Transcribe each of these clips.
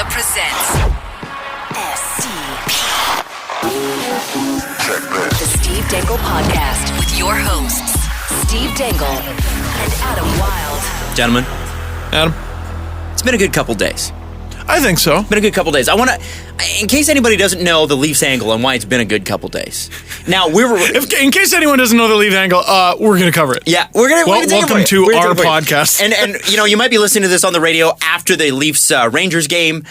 Francesa presents SCP. The Steve Dangle Podcast with your hosts, Steve Dangle and Adam Wild. Gentlemen, Adam, it's been a good couple days. I think so. Been a good couple days. I want to, in case anybody doesn't know the Leafs angle and why it's been a good couple days. Now in case anyone doesn't know the Leaf angle, we're going to cover it. Yeah, we're going to. Welcome to our podcast. And you might be listening to this on the radio after the Leafs Rangers game.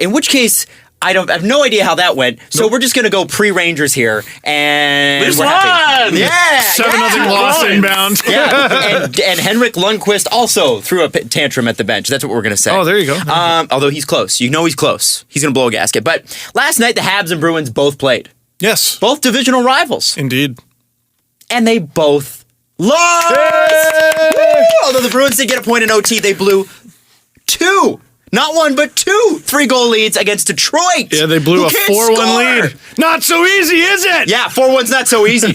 In which case, I have no idea how that went. So we're just going to go pre-Rangers here, and Leafs we're happy. won! Yeah, 7-0 loss inbound. Yeah, and Henrik Lundqvist also threw a tantrum at the bench. That's what we're going to say. Oh, there you go. Although he's close. You know he's close. He's going to blow a gasket. But last night, the Habs and Bruins both played. Yes. Both divisional rivals. Indeed. And they both lost! Although the Bruins did get a point in OT, they blew two. Not one, but two 3-goal leads against Detroit. Yeah, they blew a 4-1 lead. Not so easy, is it? Yeah, 4-1's not so easy.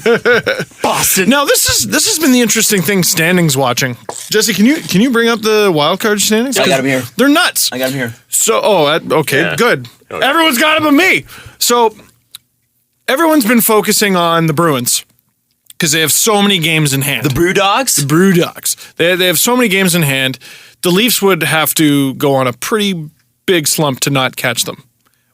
Boston. Now, this has been the interesting thing standings watching. Jesse, can you bring up the wild card standings? I got them here. They're nuts. I got them here. So, okay, Yeah. good. Okay. Everyone's got them but me. So, everyone's been focusing on the Bruins because they have so many games in hand. The Brewdogs? The Brewdogs. They have so many games in hand. The Leafs would have to go on a pretty big slump to not catch them,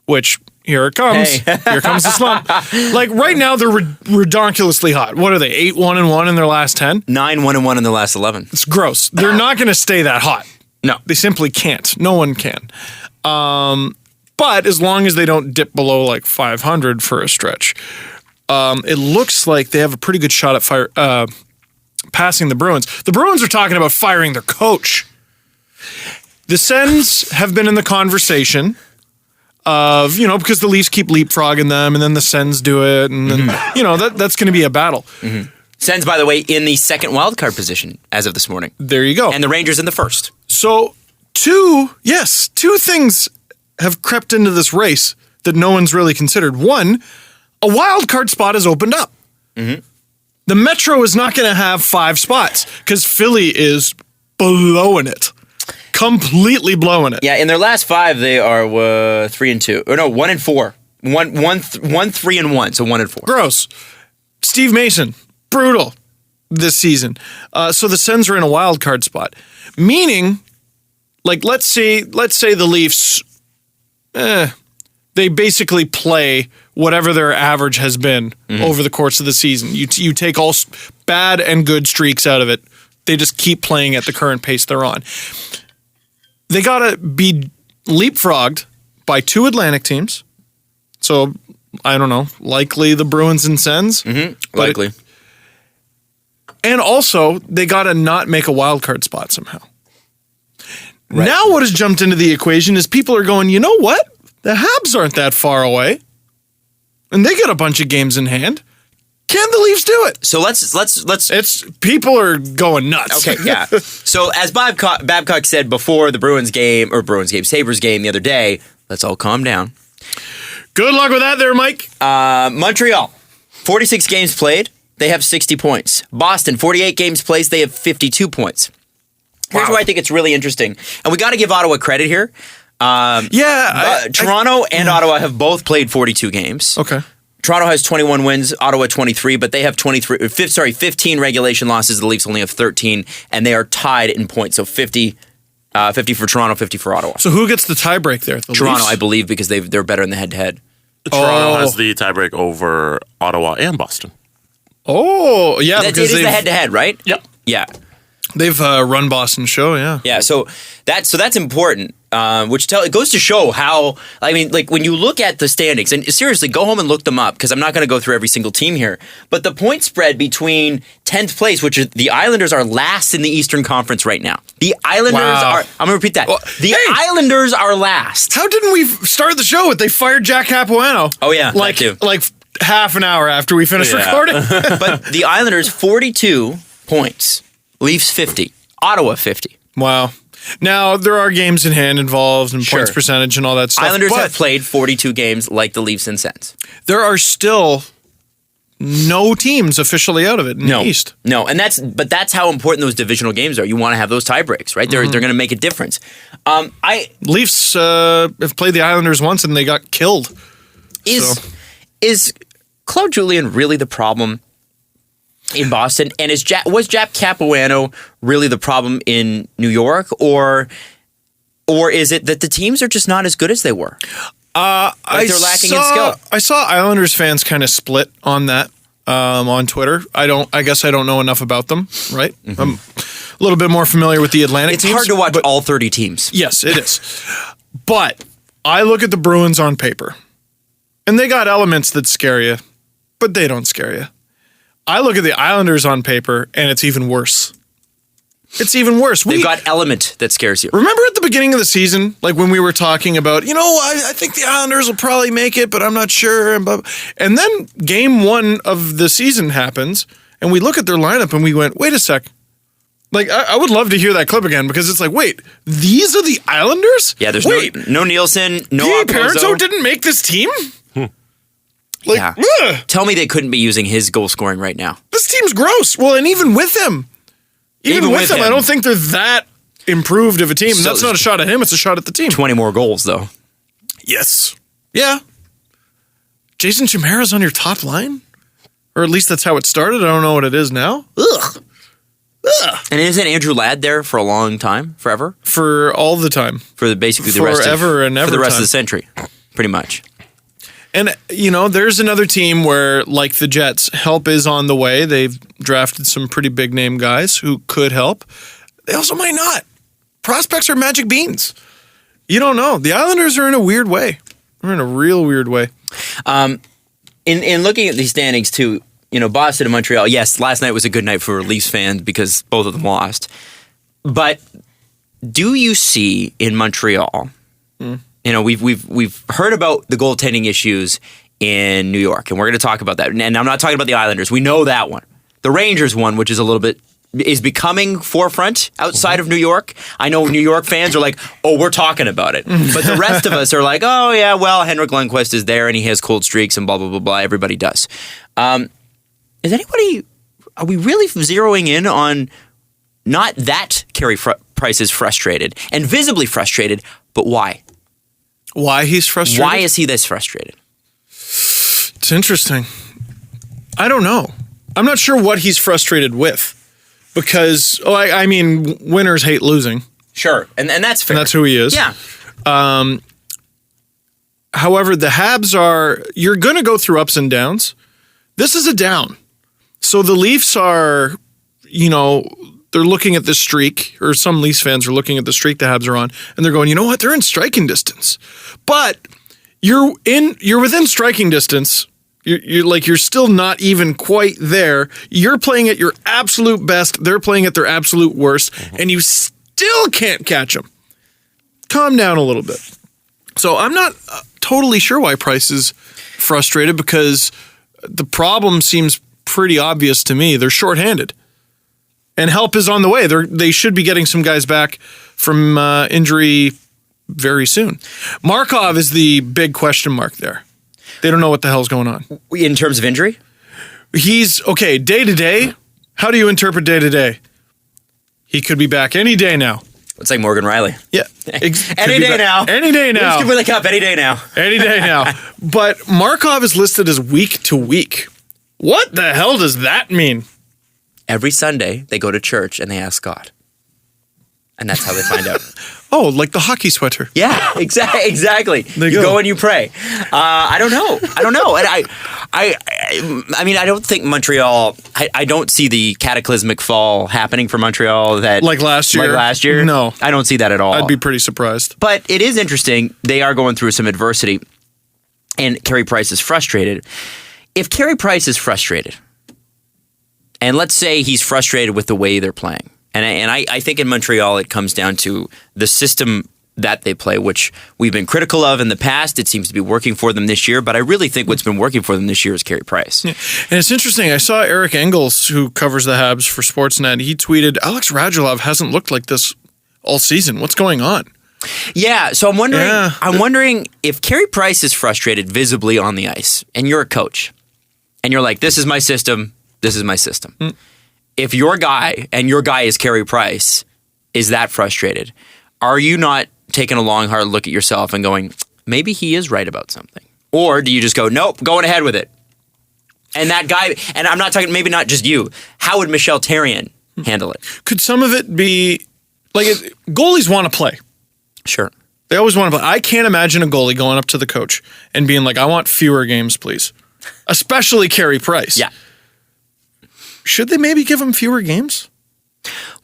which here it comes. Hey. Here comes the slump. Like right now, they're redonkulously hot. What are they? 8-1-1 in their last 10? 9-1-1 in the last 11. It's gross. They're not going to stay that hot. No. They simply can't. No one can. But as long as they don't dip below like 500 for a stretch, it looks like they have a pretty good shot at passing the Bruins. The Bruins are talking about firing their coach. The Sens have been in the conversation of, because the Leafs keep leapfrogging them and then the Sens do it. And then, that's going to be a battle. Mm-hmm. Sens, by the way, in the second wildcard position as of this morning. There you go. And the Rangers in the first. So two things have crept into this race that no one's really considered. One, a wild card spot has opened up. Mm-hmm. The Metro is not going to have 5 spots because Philly is blowing it. Completely blowing it. Yeah, in their last 5, they are 3-2. Or no, 1-4. 3-1, so 1-4. Gross. Steve Mason, brutal this season. So the Sens are in a wild card spot. Meaning, like, let's say the Leafs, they basically play whatever their average has been over the course of the season. You take all bad and good streaks out of it. They just keep playing at the current pace they're on. They got to be leapfrogged by 2 Atlantic teams. So, I don't know, likely the Bruins and Sens. Mm-hmm. Likely. And also, they got to not make a wild card spot somehow. Right. Now what has jumped into the equation is people are going, you know what? The Habs aren't that far away. And they got a bunch of games in hand. Can the Leafs do it? So let's. People are going nuts. Okay, yeah. So as Babcock said before the Sabres game the other day, let's all calm down. Good luck with that there, Mike. Montreal, 46 games played, they have 60 points. Boston, 48 games played, they have 52 points. Here's where I think it's really interesting. And we got to give Ottawa credit here. Toronto and Ottawa have both played 42 games. Okay. Toronto has 21 wins, Ottawa 23, but they have 15 regulation losses. The Leafs only have 13, and they are tied in points. So 50 for Toronto, 50 for Ottawa. So who gets the tiebreak there? The Toronto, Leafs? I believe, because they're better in the head-to-head. Toronto has the tiebreak over Ottawa and Boston. Oh, yeah. It is the head-to-head, right? Yep. Yeah. They've run Boston's show, yeah. Yeah, so that's important, it goes to show how, I mean, like when you look at the standings, and seriously, go home and look them up because I'm not going to go through every single team here, but the point spread between 10th place, which is the Islanders are last in the Eastern Conference right now. The Islanders are, I'm going to repeat that. Well, Islanders are last. How didn't we start the show with they fired Jack Capuano? Oh, yeah, like half an hour after we finished recording. But the Islanders, 42 points. Leafs 50. Ottawa 50. Wow. Now, there are games in hand involved and points percentage and all that stuff. Islanders have played 42 games like the Leafs and Sens. There are still no teams officially out of it in the East. No, and that's how important those divisional games are. You want to have those tie breaks, right? They're going to make a difference. Leafs have played the Islanders once and they got killed. Is Claude Julien really the problem in Boston? And was Jack Capuano really the problem in New York? Or is it that the teams are just not as good as they were? They're lacking in skill. I saw Islanders fans kind of split on that on Twitter. I guess I don't know enough about them, right? Mm-hmm. I'm a little bit more familiar with the Atlantic teams. It's hard to watch all 30 teams. Yes, it is. But I look at the Bruins on paper, and they got elements that scare you, but they don't scare you. I look at the Islanders on paper, and it's even worse. It's even worse. They've got element that scares you. Remember at the beginning of the season, like when we were talking about, I think the Islanders will probably make it, but I'm not sure. And then game 1 of the season happens, and we look at their lineup and we went, wait a sec. Like, I would love to hear that clip again because it's like, wait, these are the Islanders? Yeah, there's no Nielsen, no Parenteau didn't make this team? Tell me they couldn't be using his goal scoring right now. This team's gross. Well, and even with him. Even with him, I don't think they're that improved of a team. And that's not a shot at him, it's a shot at the team. 20 more goals, though. Yes. Yeah. Jason Chimera's on your top line? Or at least that's how it started. I don't know what it is now. Ugh. And isn't Andrew Ladd there for a long time? Forever? For all the time. For basically the rest of the century. Pretty much. And, there's another team where, like the Jets, help is on the way. They've drafted some pretty big-name guys who could help. They also might not. Prospects are magic beans. You don't know. The Islanders are in a weird way. They're in a real weird way. In looking at these standings, too, Boston and Montreal, yes, last night was a good night for Leafs fans because both of them lost. But do you see in Montreal... We've heard about the goaltending issues in New York, and we're going to talk about that. And I'm not talking about the Islanders. We know that one. The Rangers one, which is a little bit is becoming forefront outside of New York. I know New York fans are like, "Oh, we're talking about it," but the rest of us are like, "Oh yeah, well, Henrik Lundqvist is there, and he has cold streaks, and blah blah blah blah." Everybody does. Is anybody? Are we really zeroing in on not that Carey Price is frustrated and visibly frustrated, but why? Why he's frustrated? Why is he this frustrated? It's interesting. I don't know. I'm not sure what he's frustrated with because, winners hate losing. Sure, and that's fair. And that's who he is. Yeah. However, the Habs you're going to go through ups and downs. This is a down. So the Leafs are, they're looking at this streak, or some Leafs fans are looking at the streak the Habs are on, and they're going, you know what? They're in striking distance. But you're within striking distance. You're still not even quite there. You're playing at your absolute best. They're playing at their absolute worst, and you still can't catch them. Calm down a little bit. So I'm not totally sure why Price is frustrated because the problem seems pretty obvious to me. They're shorthanded. And help is on the way. They should be getting some guys back from injury very soon. Markov is the big question mark there. They don't know what the hell's going on. In terms of injury? He's, okay, day to day. How do you interpret day to day? He could be back any day now. It's like Morgan Riley. Yeah. Any day now. Any day now. Leafs can win the cup any day now. Any day now. But Markov is listed as week to week. What the hell does that mean? Every Sunday, they go to church and they ask God. And that's how they find out. Oh, like the hockey sweater. Yeah, exactly. You go and you pray. I don't know. And I don't think Montreal, I don't see the cataclysmic fall happening for Montreal that like last year. No. I don't see that at all. I'd be pretty surprised. But it is interesting. They are going through some adversity. And Carey Price is frustrated. If Carey Price is frustrated, and let's say he's frustrated with the way they're playing. And I think in Montreal it comes down to the system that they play, which we've been critical of in the past. It seems to be working for them this year, but I really think what's been working for them this year is Carey Price. Yeah. And it's interesting. I saw Eric Engels, who covers the Habs for Sportsnet. He tweeted, Alex Radulov hasn't looked like this all season. What's going on? Yeah, so I'm wondering if Carey Price is frustrated visibly on the ice, and you're a coach, and you're like, this is my system, this is my system. If your guy, and your guy is Carey Price, is that frustrated, are you not taking a long, hard look at yourself and going, maybe he is right about something? Or do you just go, nope, going ahead with it? And that guy, and I'm not talking, maybe not just you, how would Michel Therrien handle it? Could some of it be, like, goalies want to play. Sure. They always want to play. I can't imagine a goalie going up to the coach and being like, I want fewer games, please. Especially Carey Price. Yeah. Should they maybe give him fewer games?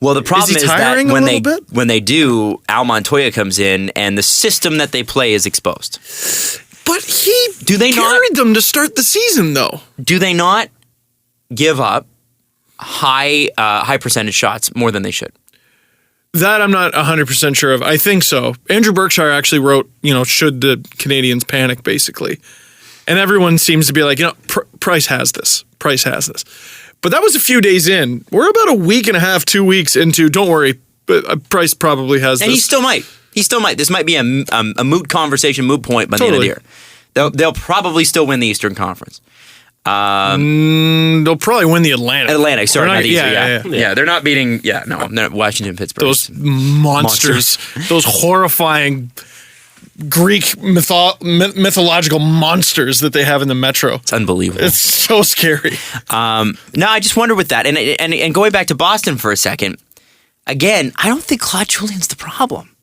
Well, the problem is that tiring a little bit? when they do, Al Montoya comes in and the system that they play is exposed. But he carried them to start the season, though. Do they not give up high percentage shots more than they should? That I'm not 100% sure of. I think so. Andrew Berkshire actually wrote, should the Canadians panic, basically. And everyone seems to be like, Price has this. Price has this. But that was a few days in. We're about a week and a half, 2 weeks into, don't worry, but Price probably has and this. He still might. He still might. This might be a moot conversation, moot point by the end of the year. They'll probably still win the Eastern Conference. They'll probably win the Atlantic. Sorry, not the Eastern. Yeah. They're not beating, no, Washington, Pittsburgh. Those monsters. Those horrifying Greek mythological monsters that they have in the Metro. It's unbelievable. It's so scary. No, I just wonder with that. And going back to Boston for a second, again, I don't think Claude Julien's the problem.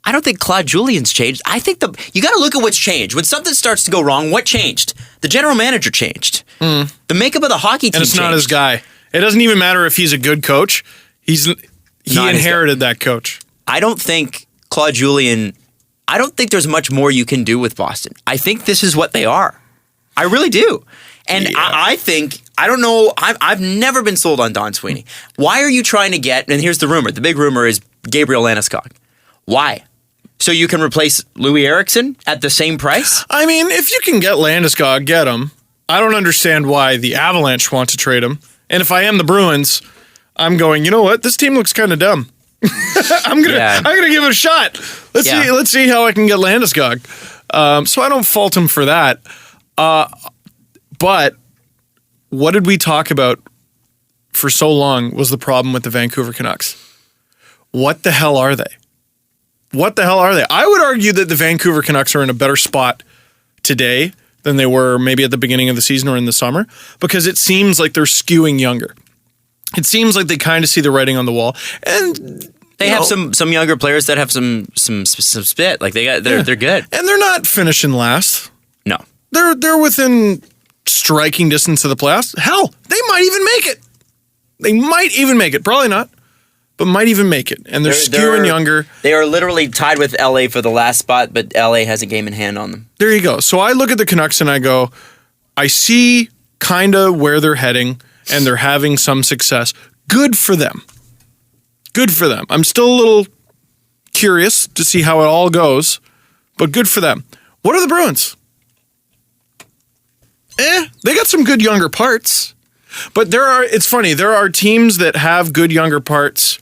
I don't think Claude Julien's changed. I think you got to look at what's changed. When something starts to go wrong, what changed? The general manager changed. The makeup of the hockey team and it's changed. not his guy. It doesn't even matter if he's a good coach. He inherited that coach. I don't think Claude Julien. I don't think there's much more you can do with Boston. I think this is what they are. I really do. And I think, I don't know, I've never been sold on Don Sweeney. Why are you trying to get, and here's the rumor, the big rumor is Gabriel Landeskog. Why? So you can replace Louis Eriksson at the same price? I mean, if you can get Landeskog, get him. I don't understand why the Avalanche want to trade him. And if I am the Bruins, I'm going, you know what? This team looks kind of dumb. I'm gonna give it a shot. Let's see how I can get Landeskog. So I don't fault him for that. But what did we talk about for so long was the problem with the Vancouver Canucks? What the hell are they? What the hell are they? I would argue that the Vancouver Canucks are in a better spot today than they were maybe at the beginning of the season or in the summer, because it seems like they're skewing younger. It seems like they kind of see the writing on the wall, and they have some younger players that have some spit. Like they're good, and they're not finishing last. No, they're within striking distance of the playoffs. Hell, they might even make it. They might even make it. Probably not, but might even make it. And they're skewing younger. They are literally tied with LA for the last spot, but LA has a game in hand on them. There you go. So I look at the Canucks and I go, I see kind of where they're heading, and they're having some success. Good for them. Good for them. I'm still a little curious to see how it all goes, but good for them. What are the Bruins? They got some good younger parts. But it's funny, there are teams that have good younger parts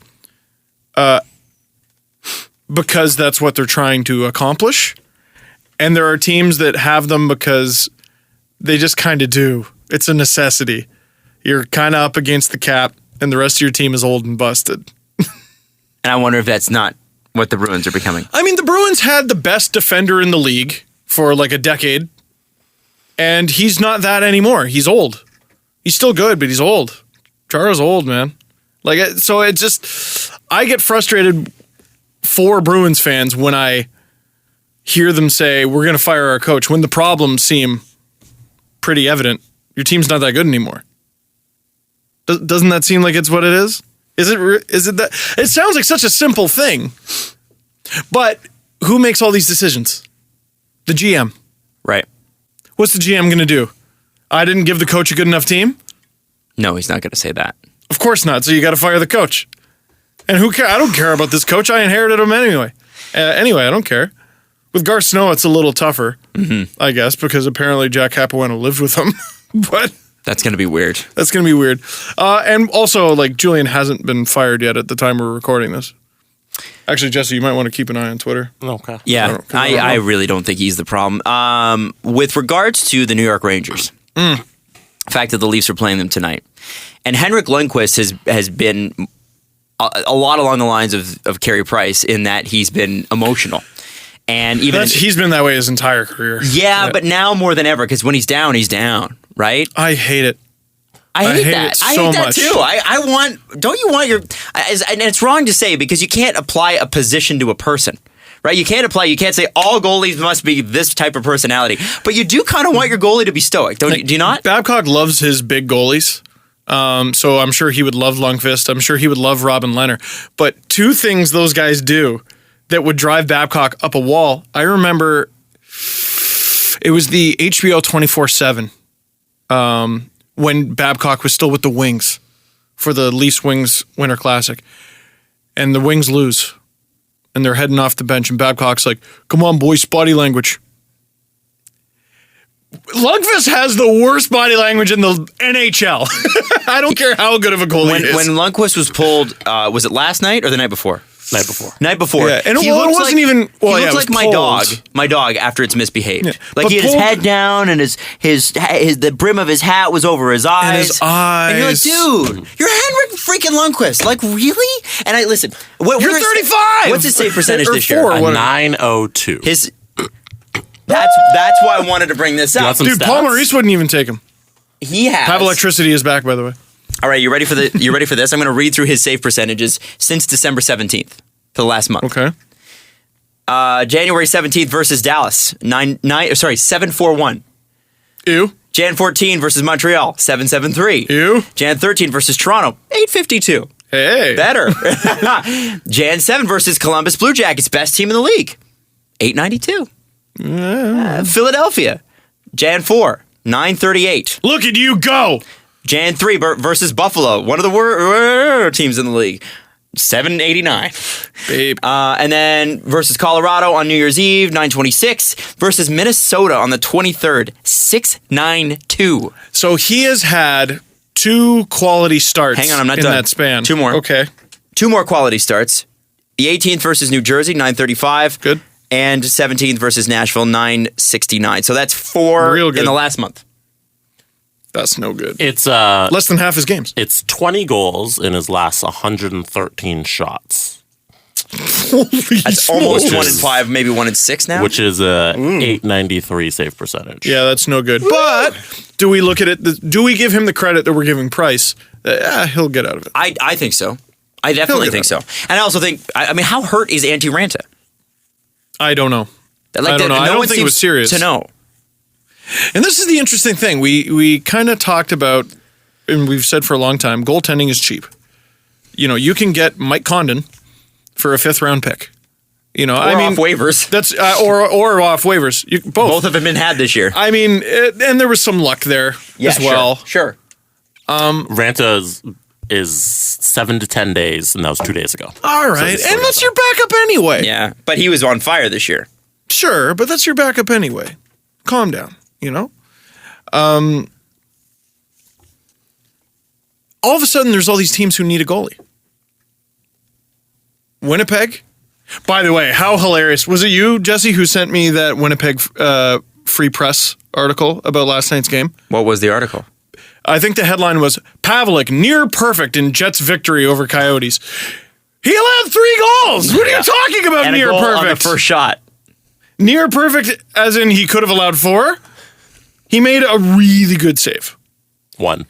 because that's what they're trying to accomplish. And there are teams that have them because they just kind of do. It's a necessity. You're kind of up against the cap, and the rest of your team is old and busted. And I wonder if that's not what the Bruins are becoming. I mean, the Bruins had the best defender in the league for like a decade, and he's not that anymore. He's old. He's still good, but he's old. Chara's old, man. So it just, I get frustrated for Bruins fans when I hear them say, we're going to fire our coach, when the problems seem pretty evident. Your team's not that good anymore. Doesn't that seem like it's what it is? Is it that? It sounds like such a simple thing. But who makes all these decisions? The GM. Right. What's the GM going to do? I didn't give the coach a good enough team? No, he's not going to say that. Of course not. So you got to fire the coach. And who cares? I don't care about this coach. I inherited him anyway. I don't care. With Garth Snow, it's a little tougher, I guess, because apparently Jack Capuano lived with him. But that's going to be weird. That's going to be weird. And also, Julian hasn't been fired yet at the time we're recording this. Actually, Jesse, you might want to keep an eye on Twitter. Okay. Yeah, I really don't think he's the problem. With regards to the New York Rangers, fact that the Leafs are playing them tonight. And Henrik Lundqvist has been a lot along the lines of Carey Price in that he's been emotional. And even he's been that way his entire career. Yeah, but now more than ever, because when he's down, right? I hate it. I hate that. It so I hate that much. too. Don't you want and it's wrong to say because you can't apply a position to a person. Right? You can't say all goalies must be this type of personality. But you do kind of want your goalie to be stoic, don't you? Do you not? Babcock loves his big goalies. So I'm sure he would love Lundqvist. I'm sure he would love Robin Lehner. But two things those guys do that would drive Babcock up a wall. I remember it was the HBO 24/7 when Babcock was still with the Wings for the Leafs Wings Winter Classic. And the Wings lose. And they're heading off the bench. And Babcock's like, come on, boys, body language. Lundqvist has the worst body language in the NHL. I don't care how good of a goalie he is. When Lundqvist was pulled, was it last night or the night before? Night before. Yeah. And it wasn't even. Well, he yeah, looks like my dog after it's misbehaved. Yeah. Like but he had his head down and the brim of his hat was over his eyes. And his eyes. And you're like, dude, you're Henrik freaking Lundqvist. Like, really? And listen. You're 35. What's his save percentage this four, year? A 902. That's why I wanted to bring this up. Dude, Paul Maurice wouldn't even take him. He has. Have Electricity is back, by the way. All right, you ready for this? I'm going to read through his save percentages since December 17th for the last month. Okay. January 17th versus Dallas, 7-4-1. Ew. Jan 14 versus Montreal, 7-7-3. Ew. Jan 13 versus Toronto, 8-52. Hey. Better. Jan 7 versus Columbus Blue Jackets, best team in the league, 892. Philadelphia, Jan 4, 938. Look at you go. Jan 3 versus Buffalo, one of the worst teams in the league, 789. Babe. And then versus Colorado on New Year's Eve, 926. Versus Minnesota on the 23rd, 692. So he has had 2 quality starts. Hang on, I'm not in done. that span. 2 more. Okay. 2 more quality starts. The 18th versus New Jersey, 935. Good. And 17th versus Nashville, 969. So that's 4 Real good. in the last month. That's no good. It's less than half his games. It's 20 goals in his last 113 shots. That's almost 1 in 5, maybe 1 in 6 now. Which is a 893 save percentage. Yeah, that's no good. But do we look at it? Do we give him the credit that we're giving Price? He'll get out of it. I think so. I definitely think so. And I also think, I mean, how hurt is Antti Ranta? I don't know. I don't know. I don't think it was serious. To know. And this is the interesting thing. We kind of talked about, and we've said for a long time, goaltending is cheap. You know, you can get Mike Condon for a 5th round pick. You know, Or off waivers. That's or off waivers. Both of them been had this year. I mean, and there was some luck there as well. Sure. Ranta is 7 to 10 days, and that was 2 days ago. All right, and that's your backup anyway. Yeah, but he was on fire this year. Sure, but that's your backup anyway. Calm down, you know? All of a sudden, there's all these teams who need a goalie. Winnipeg? By the way, how hilarious. Was it you, Jesse, who sent me that Winnipeg Free Press article about last night's game? What was the article? I think the headline was, Pavelec near perfect in Jets' victory over Coyotes. He allowed 3 goals! What are you talking about, and near a goal perfect? on the first shot. Near perfect, as in he could have allowed 4? He made a really good save. 1.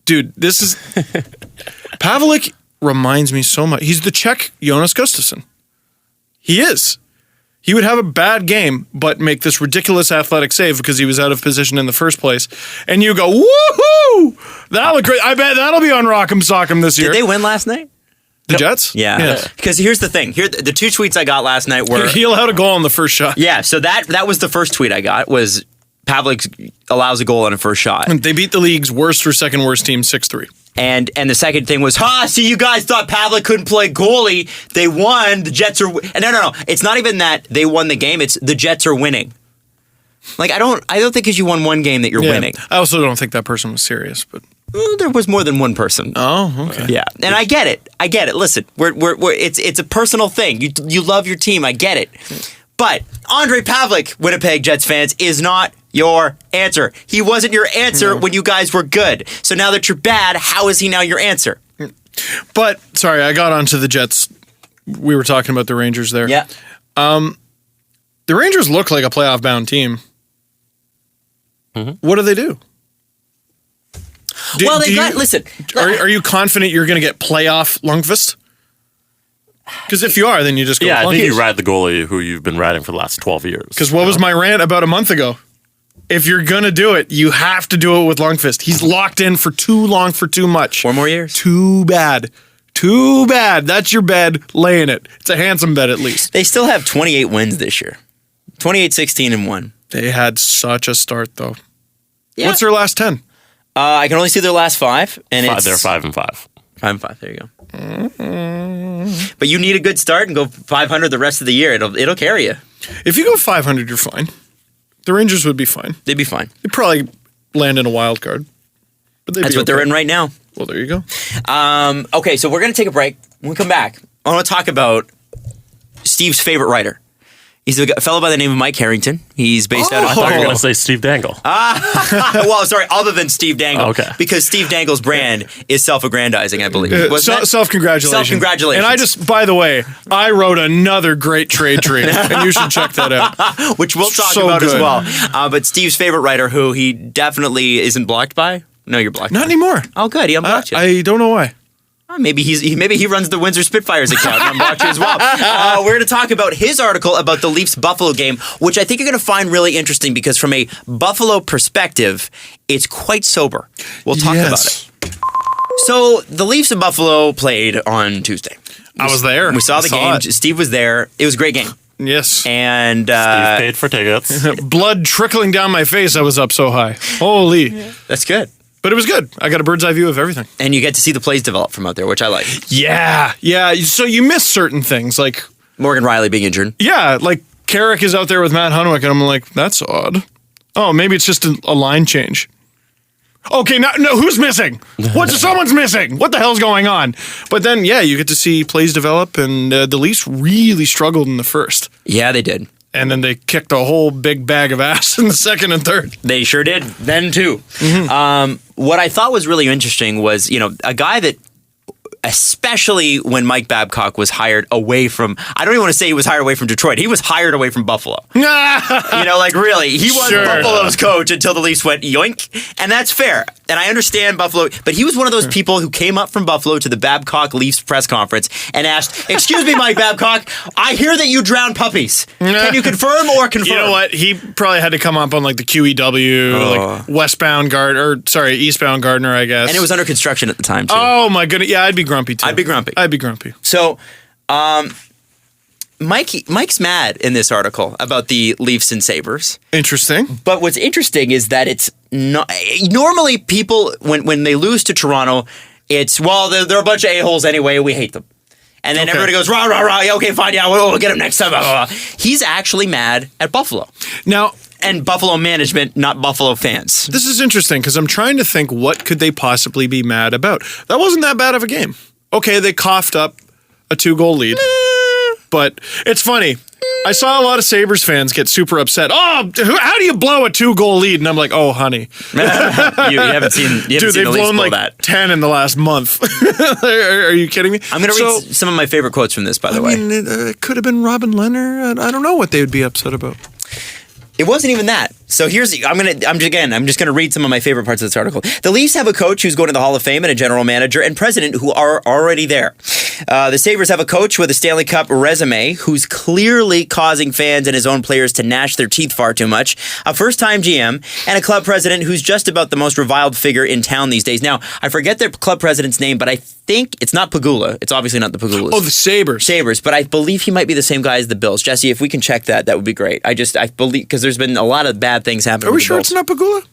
Dude, this is... Pavelec reminds me so much. He's the Czech Jonas Gustafsson. He is. He would have a bad game, but make this ridiculous athletic save because he was out of position in the first place. And you go, woohoo! That'll look great. I bet that'll be on Rock'em Sock'em this year. Did they win last night? The Jets? Yeah. Because here's the thing. Here, the 2 tweets I got last night were... He allowed a goal on the first shot. Yeah, so that was the first tweet I got, was Pavelec allows a goal on a first shot. And they beat the league's worst or second worst team 6-3. And the second thing was, see, you guys thought Pavelec couldn't play goalie. They won. The Jets are... And no. It's not even that they won the game. It's the Jets are winning. Like, I don't think because you won one game that you're winning. I also don't think that person was serious, but... There was more than one person. Oh, okay. Yeah, and I get it. Listen, it's a personal thing. You love your team. I get it. But Andre Pavlik, Winnipeg Jets fans, is not your answer. He wasn't your answer when you guys were good. So now that you're bad, how is he now your answer? But, sorry, I got onto the Jets. We were talking about the Rangers there. Yeah. The Rangers look like a playoff-bound team. What do they do? Listen. Are you confident you're going to get playoff Lundqvist? Because if you are, then you just go Yeah, I Lundqvist. think you ride the goalie who you've been riding for the last 12 years. Because what was my rant about a month ago? If you're going to do it, you have to do it with Lundqvist. He's locked in for too long for too much. 4 more years. Too bad. Too bad. That's your bed. Lay in it. It's a handsome bed at least. They still have 28 wins this year. 28, 16, and 1. They had such a start, though. Yeah. What's their last 10? I can only see their last 5, and They're 5-5. 5-5. There you go. But you need a good start and go 500 the rest of the year. It'll carry you. If you go 500, you're fine. The Rangers would be fine. They'd be fine. They'd probably land in a wild card. But That's what they're in right now. Well, there you go. Okay, so we're going to take a break. When we come back, I want to talk about Steve's favorite writer. He's a fellow by the name of Mike Harrington. He's based out of I thought you were Ontario. going to say Steve Dangle. Well, sorry, other than Steve Dangle. Okay. Because Steve Dangle's brand is self-aggrandizing, I believe. Wasn't that? Self-congratulations. Self-congratulations. And I just, by the way, I wrote another great trade tree, and you should check that out. Which we'll talk So about as good. well. But Steve's favorite writer, who he definitely isn't blocked by. No, you're blocked. Not anymore. Oh, good. He unblocked you. I don't know why. Maybe he runs the Windsor Spitfires account and unblocked you as well. We're going to talk about his article about the Leafs Buffalo game, which I think you're going to find really interesting because from a Buffalo perspective, it's quite sober. We'll talk about it. So the Leafs and Buffalo played on Tuesday. I was there. We saw the game. it. Steve was there. It was a great game. Yes. And Steve paid for tickets. Blood trickling down my face. I was up so high. Holy. that's good. But it was good. I got a bird's eye view of everything. And you get to see the plays develop from out there, which I like. Yeah. So you miss certain things. Like, Morgan Riley being injured. yeah, like Carrick is out there with Matt Hunwick, and I'm like, that's odd. Oh, maybe it's just a line change. Okay, no, who's missing? Someone's missing. What the hell's going on? But then, yeah, you get to see plays develop, and the Leafs really struggled in the first. Yeah, they did. And then they kicked a whole big bag of ass in the second and third. They sure did. Then too. What I thought was really interesting was, a guy that, especially when Mike Babcock was hired away from, I don't even want to say he was hired away from Detroit. He was hired away from Buffalo. Really. He was Sure. Buffalo's coach until the Leafs went yoink. And that's fair. And I understand Buffalo, but he was one of those people who came up from Buffalo to the Babcock Leafs press conference and asked, "Excuse me, Mike Babcock, I hear that you drown puppies. Can you confirm or confirm?" You know what? He probably had to come up on like the QEW, like eastbound Gardner, I guess. And it was under construction at the time, too. Oh my goodness. Yeah, I'd be grumpy too. I'd be grumpy. So, Mike's mad in this article about the Leafs and Sabres. Interesting. But what's interesting is that it's not. Normally, people, when they lose to Toronto, it's, well, they're a bunch of a-holes anyway, we hate them. And then everybody goes, rah, rah, rah, yeah, okay, fine, yeah, we'll get them next time. Blah, blah, blah. He's actually mad at Buffalo. Now, And Buffalo management, not Buffalo fans. this is interesting because I'm trying to think what could they possibly be mad about. That wasn't that bad of a game. Okay, they coughed up a 2-goal lead. But it's funny. I saw a lot of Sabres fans get super upset. Oh, how do you blow a 2-goal lead? And I'm like, oh, honey. you haven't seen Dude, the they've Leafs blown blow like that. 10 in the last month. Are you kidding me? I'm going to read some of my favorite quotes from this, by the way. I mean, it could have been Robin Leonard. I don't know what they would be upset about. It wasn't even that. So I'm just gonna read some of my favorite parts of this article. The Leafs have a coach who's going to the Hall of Fame and a general manager and president who are already there. The Sabres have a coach with a Stanley Cup resume who's clearly causing fans and his own players to gnash their teeth far too much. A first-time GM and a club president who's just about the most reviled figure in town these days. Now, I forget their club president's name, but I think it's not Pagula. It's obviously not the Pagulas. Oh, the Sabres. Sabres, but I believe he might be the same guy as the Bills. Jesse, if we can check that would be great. I believe, because there's been a lot of bad things happening. Are we with the sure Bills. it's not Pagula?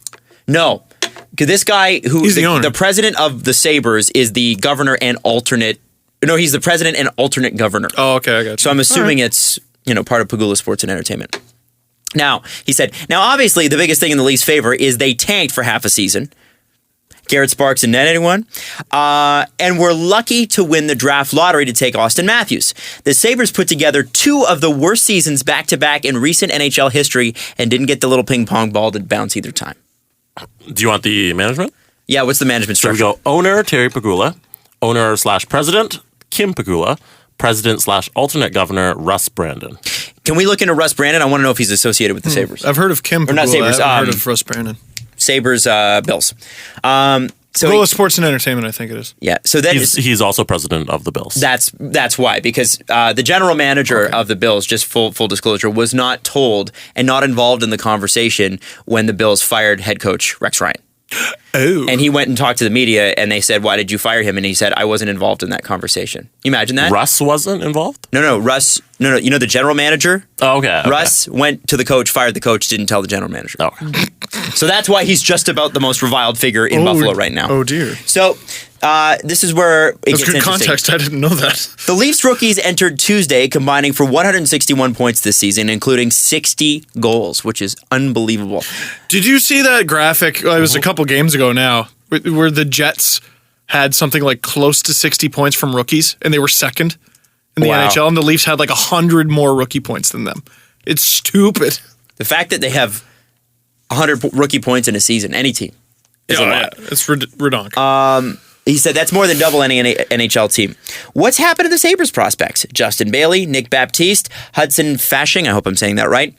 No. Because this guy, He's the owner. the president of the Sabres, is the governor and alternate. No, he's the president and alternate governor. Oh, okay, I got you. So I'm assuming it's, part of Pagula Sports and Entertainment. Now, he said, obviously the biggest thing in the Leafs' favor is they tanked for half a season. Garrett Sparks and net anyone. And we're lucky to win the draft lottery to take Austin Matthews. The Sabres put together 2 of the worst seasons back-to-back in recent NHL history and didn't get the little ping pong ball to bounce either time. Do you want the management? Yeah, what's the management So we structure? go owner, Terry Pagula. Owner/president, Kim Pagula. President/alternate governor, Russ Brandon. Can we look into Russ Brandon? I want to know if he's associated with the Sabres. I've heard of Kim Pagula. Or not Sabres, I haven't heard of Russ Brandon. Sabres, Bills. Goal of Sports and Entertainment, I think it is. Yeah, so then He's also president of the Bills. That's why, because the general manager of the Bills, just full disclosure, was not told and not involved in the conversation when the Bills fired head coach Rex Ryan. Oh. And he went and talked to the media, and they said, "Why did you fire him?" And he said, "I wasn't involved in that conversation." You imagine that? Russ wasn't involved? No, Russ. No. You know the general manager. Oh, okay. Russ went to the coach, fired the coach, didn't tell the general manager. Okay. So that's why he's just about the most reviled figure in Buffalo right now. Oh, dear. So this is where it That's gets good interesting. context. I didn't know that. The Leafs rookies entered Tuesday combining for 161 points this season, including 60 goals, which is unbelievable. Did you see that graphic? It was a couple games ago now, where the Jets had something like close to 60 points from rookies, and they were second in the Wow. NHL, and the Leafs had like 100 more rookie points than them. It's stupid. The fact that they have 100 rookie points in a season, any team, is a lot. It's redonk. He said that's more than double any NHL team. What's happened to the Sabres prospects? Justin Bailey, Nick Baptiste, Hudson Fasching, I hope I'm saying that right,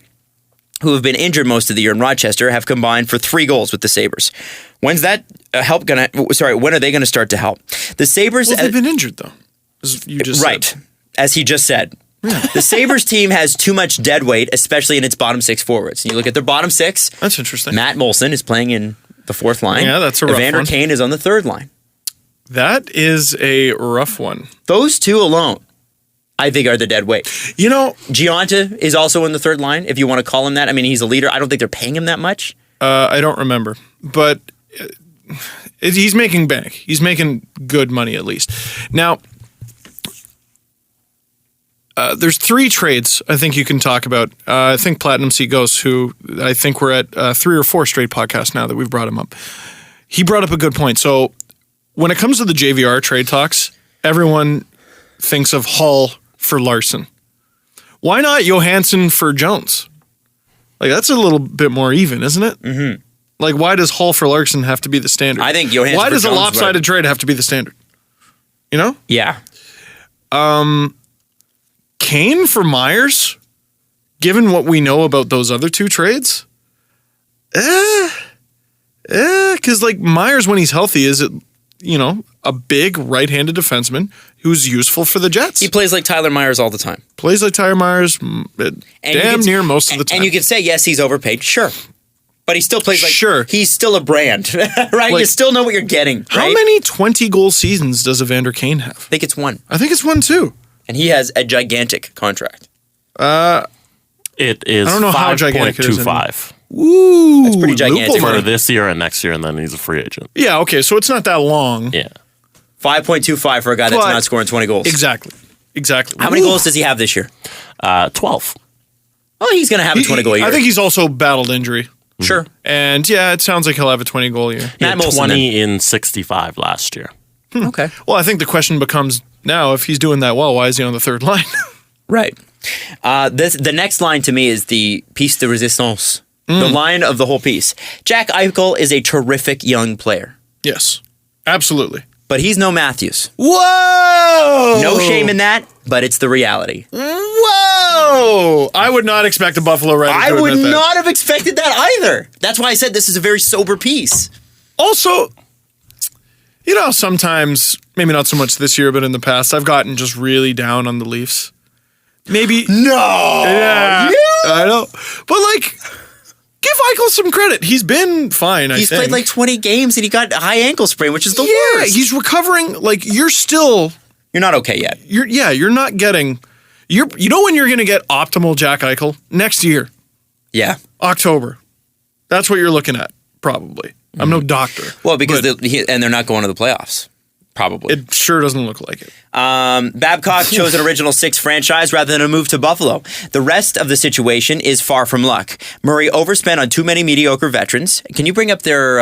who have been injured most of the year in Rochester, have combined for 3 goals with the Sabres. When's that help gonna? Sorry, when are they going to start to help? The Sabres. Well, they've been injured though, as you just right, said. as he just said. The Sabres team has too much dead weight, especially in its bottom 6 forwards. And you look at their bottom 6. That's interesting. Matt Molson is playing in the 4th line. Yeah, that's a rough Evander one. Kane is on the 3rd line. That is a rough one. Those 2 alone, I think, are the dead weight. You know, Giunta is also in the 3rd line, if you want to call him that. I mean, he's a leader. I don't think they're paying him that much. I don't remember, but he's making bank. He's making good money at least. Now, there's 3 trades I think you can talk about. I think Platinum Sea Ghost, who I think we're at 3 or 4 straight podcasts now that we've brought him up. He brought up a good point. So when it comes to the JVR trade talks, everyone thinks of Hull for Larson. Why not Johansson for Jones? Like, that's a little bit more even, isn't it? Mm-hmm. Like, why does Hull for Larson have to be the standard? I think Johansson Why for does a Jones is lopsided trade have to be the standard? You know? Yeah. Kane for Myers, given what we know about those other 2 trades? Because, like, Myers, when he's healthy, is it, a big right-handed defenseman who's useful for the Jets. He plays like Tyler Myers all the time. Plays like Tyler Myers near most of the time. And you can say, yes, he's overpaid. Sure. But he still plays like... Sure. He's still a brand, right? Like, you still know what you're getting, right? How many 20-goal seasons does Evander Kane have? I think it's 1. I think it's 1 too. And he has a gigantic contract. It is I don't know how gigantic it is 5.25 Ooh. That's pretty gigantic. loophole for money. this year and next year, and then he's a free agent. Yeah, okay, so it's not that long. Yeah. 5.25 for a guy that's But- not scoring 20 goals. Exactly. How many Ooh. goals does he have this year? 12. Oh, he's going to have a 20-goal year. I think he's also battled injury. Sure. And yeah, it sounds like he'll have a 20-goal year. He had Matt Molson, 20 in 65 last year. Okay. Well, I think the question becomes now, if he's doing that well, why is he on the 3rd line? Right. The next line to me is the piece de resistance, the line of the whole piece. Jack Eichel is a terrific young player, Yes, absolutely. but he's no Matthews. Whoa! No shame in that, but it's the reality. Whoa! I would not expect a Buffalo writer I to would admit that. not have expected that either. That's why I said this is a very sober piece. Also, sometimes, maybe not so much this year, but in the past, I've gotten just really down on the Leafs. Maybe. No. Yeah. I know. But, give Eichel some credit. He's been fine, I He's think. played like 20 games and he got a high ankle sprain, which is the Yeah, worst. he's recovering. You're still... You're not okay yet. You're not getting... You know when you're going to get optimal Jack Eichel? Next year. Yeah. October. That's what you're looking at, probably. I'm no doctor. Well, because But- they're not going to the playoffs. Probably. It sure doesn't look like it. Babcock chose an original 6 franchise rather than a move to Buffalo. The rest of the situation is far from luck. Murray overspent on too many mediocre veterans. Can you bring up their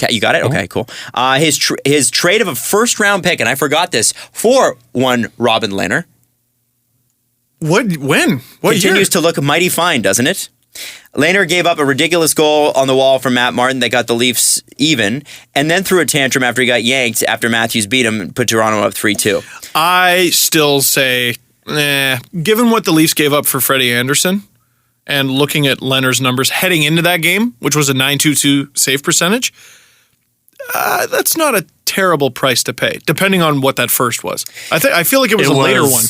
you got it? Okay, cool. His trade of a first-round pick, and I forgot this, for one Robin Lehner. When? What Continues year? to look mighty fine, doesn't it? Lehner gave up a ridiculous goal on the wall from Matt Martin that got the Leafs even, and then threw a tantrum after he got yanked after Matthews beat him and put Toronto up 3-2. I still say, given what the Leafs gave up for Freddie Anderson, and looking at Lehner's numbers heading into that game, which was a .922 save percentage, that's not a terrible price to pay, depending on what that first was. I feel like it was a later one.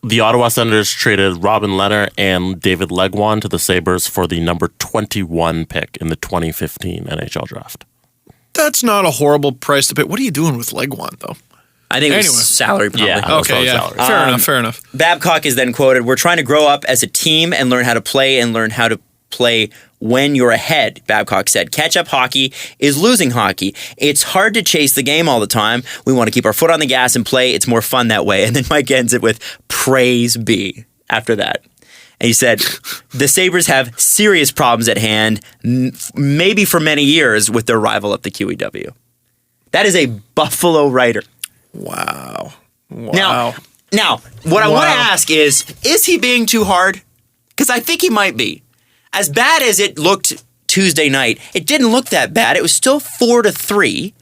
The Ottawa Senators traded Robin Lehner and David Legwand to the Sabres for the number 21 pick in the 2015 NHL draft. That's not a horrible price to pay. What are you doing with Legwand, though? I think it was salary, probably. Yeah. Okay, yeah. Salary. Fair enough. Babcock is then quoted, "We're trying to grow up as a team and learn how to play when you're ahead," Babcock said. Catch-up hockey is losing hockey. It's hard to chase the game all the time. We want to keep our foot on the gas and play. It's more fun that way. And then Mike ends it with, "Praise be," after that. And he said, "The Sabres have serious problems at hand, maybe for many years, with their rival at the QEW." That is a Buffalo writer. Wow. Now, what I want to ask is he being too hard? Because I think he might be. As bad as it looked Tuesday night, it didn't look that bad. It was still 4-3.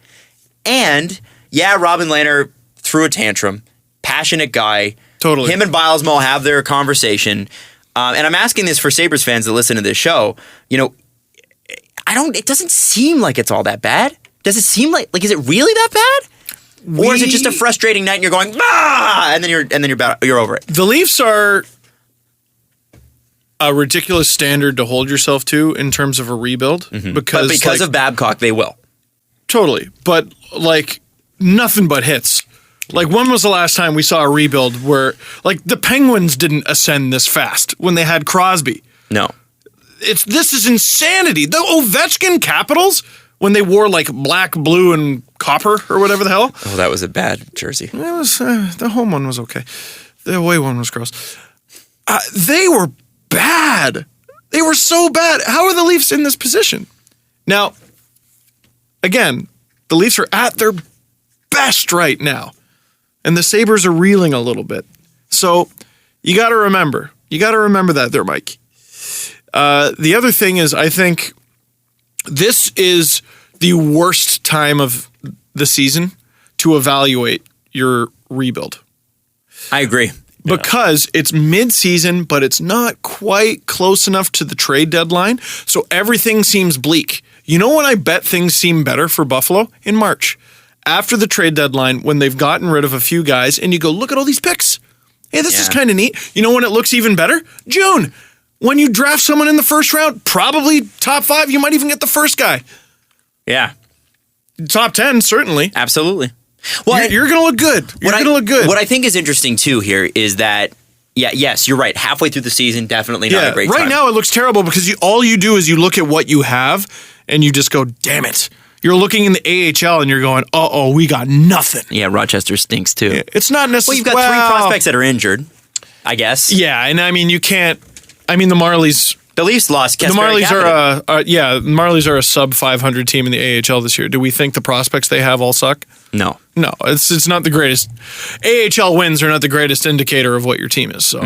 And, yeah, Robin Lehner threw a tantrum. Passionate guy. Totally. Him and Bilesmo have their conversation. And I'm asking this for Sabres fans that listen to this show. You know, it doesn't seem like it's all that bad. Does it seem like is it really that bad? Or is it just a frustrating night and you're going, ah, and then you're over it? The Leafs are a ridiculous standard to hold yourself to in terms of a rebuild. Because of Babcock, they will. Totally. But, nothing but hits. When was the last time we saw a rebuild where, the Penguins didn't ascend this fast when they had Crosby? No. This is insanity. The Ovechkin Capitals, when they wore, black, blue, and copper or whatever the hell. Oh, that was a bad jersey. It was, the home one was okay. The away one was gross. They were bad. They were so bad. How are the Leafs in this position? Now, again, the Leafs are at their best right now. And the Sabres are reeling a little bit. So you got to remember. You got to remember that there, Mike. The other thing is, I think this is the worst time of the season to evaluate your rebuild. I agree. Because it's mid-season, but it's not quite close enough to the trade deadline, so everything seems bleak. You know when I bet things seem better for Buffalo? In March. After the trade deadline, when they've gotten rid of a few guys, and you go, look at all these picks. Hey, this is kind of neat. You know when it looks even better? June. When you draft someone in the first round, probably top 5, you might even get the first guy. Yeah. Top 10, certainly. Absolutely. Well, you're going to look good. You're going to look good. What I think is interesting, too, here is that, yes, you're right. Halfway through the season, definitely not a great time. Right now, it looks terrible because all you do is you look at what you have and you just go, damn it. You're looking in the AHL and you're going, uh-oh, we got nothing. Yeah, Rochester stinks, too. Yeah, it's not necessarily... Well, you've got 3 prospects that are injured, I guess. Yeah, and I mean, you can't... I mean, the Marlies... The Leafs lost Kasperi The Marlies Kapanen. the Marlies are a sub 500 team in the AHL this year. Do we think the prospects they have all suck? No. No, it's not the greatest. AHL wins are not the greatest indicator of what your team is. So,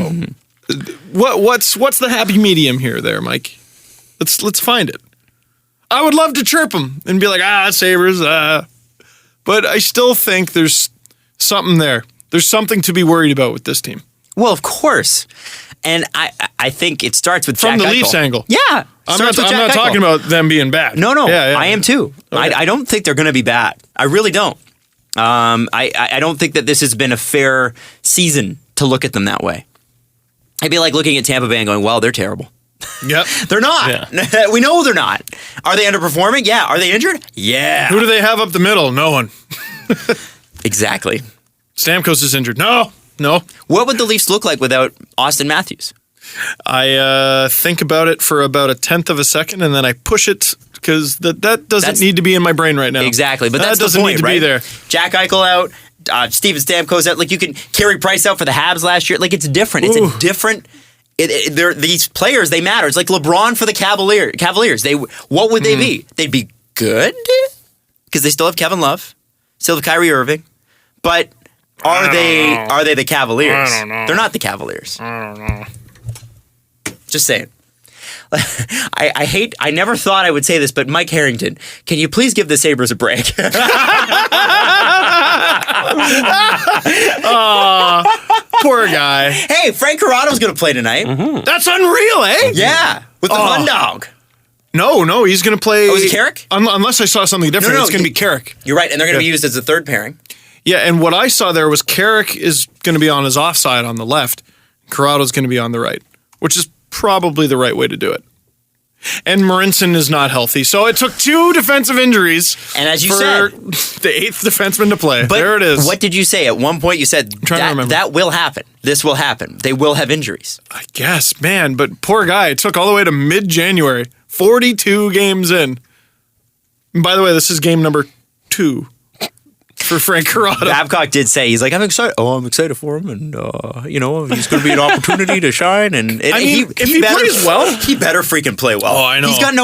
what's the happy medium here, there, Mike? Let's find it. I would love to chirp them and be like, Sabres, but I still think there's something there. There's something to be worried about with this team. Well, of course. And I think it starts with From Jack the Eichel. Leafs angle. Yeah. I'm not talking about them being bad. No. Yeah. I am too. Okay. I don't think they're going to be bad. I really don't. I don't think that this has been a fair season to look at them that way. It'd be like looking at Tampa Bay and going, well, they're terrible. Yep. They're not. Yeah. We know they're not. Are they underperforming? Yeah. Are they injured? Yeah. Who do they have up the middle? No one. Exactly. Stamkos is injured. No. What would the Leafs look like without Austin Matthews? I think about it for about 1/10 of a second, and then I push it because that doesn't need to be in my brain right now. Exactly, but that's doesn't the point, need to right? be there. Jack Eichel out, Steven Stamkos out. Like you can carry Price out for the Habs last year. Like it's different. It's a different. These players, they matter. It's like LeBron for the Cavaliers. What would they be? They'd be good because they still have Kevin Love, still have Kyrie Irving, but are they the Cavaliers? I don't know. They're not the Cavaliers. I don't know. Just saying. I never thought I would say this, but Mike Harrington, can you please give the Sabres a break? Poor guy. Hey, Frank Corrado's going to play tonight. That's unreal, eh? Yeah, with the Hun Dog. No, he's going to play. Oh, is it Carrick? Unless I saw something different, No, it's going to be Carrick. You're right, and they're going to be used as a third pairing. Yeah, and what I saw there was Carrick is going to be on his offside on the left. Corrado's going to be on the right, which is probably the right way to do it. And Marincin is not healthy, so it took 2 defensive injuries. And as you for said, the 8th defenseman to play. But there it is. What did you say? At one point you said that will happen. This will happen. They will have injuries. I guess, man, but poor guy. It took all the way to mid-January. 42 games in. And by the way, this is game number 2 for Frank Corrado. Babcock did say, he's like, I'm excited. Oh, I'm excited for him. And, he's going to be an opportunity to shine. And I mean, if he plays well, he better freaking play well. Oh, I know. He's got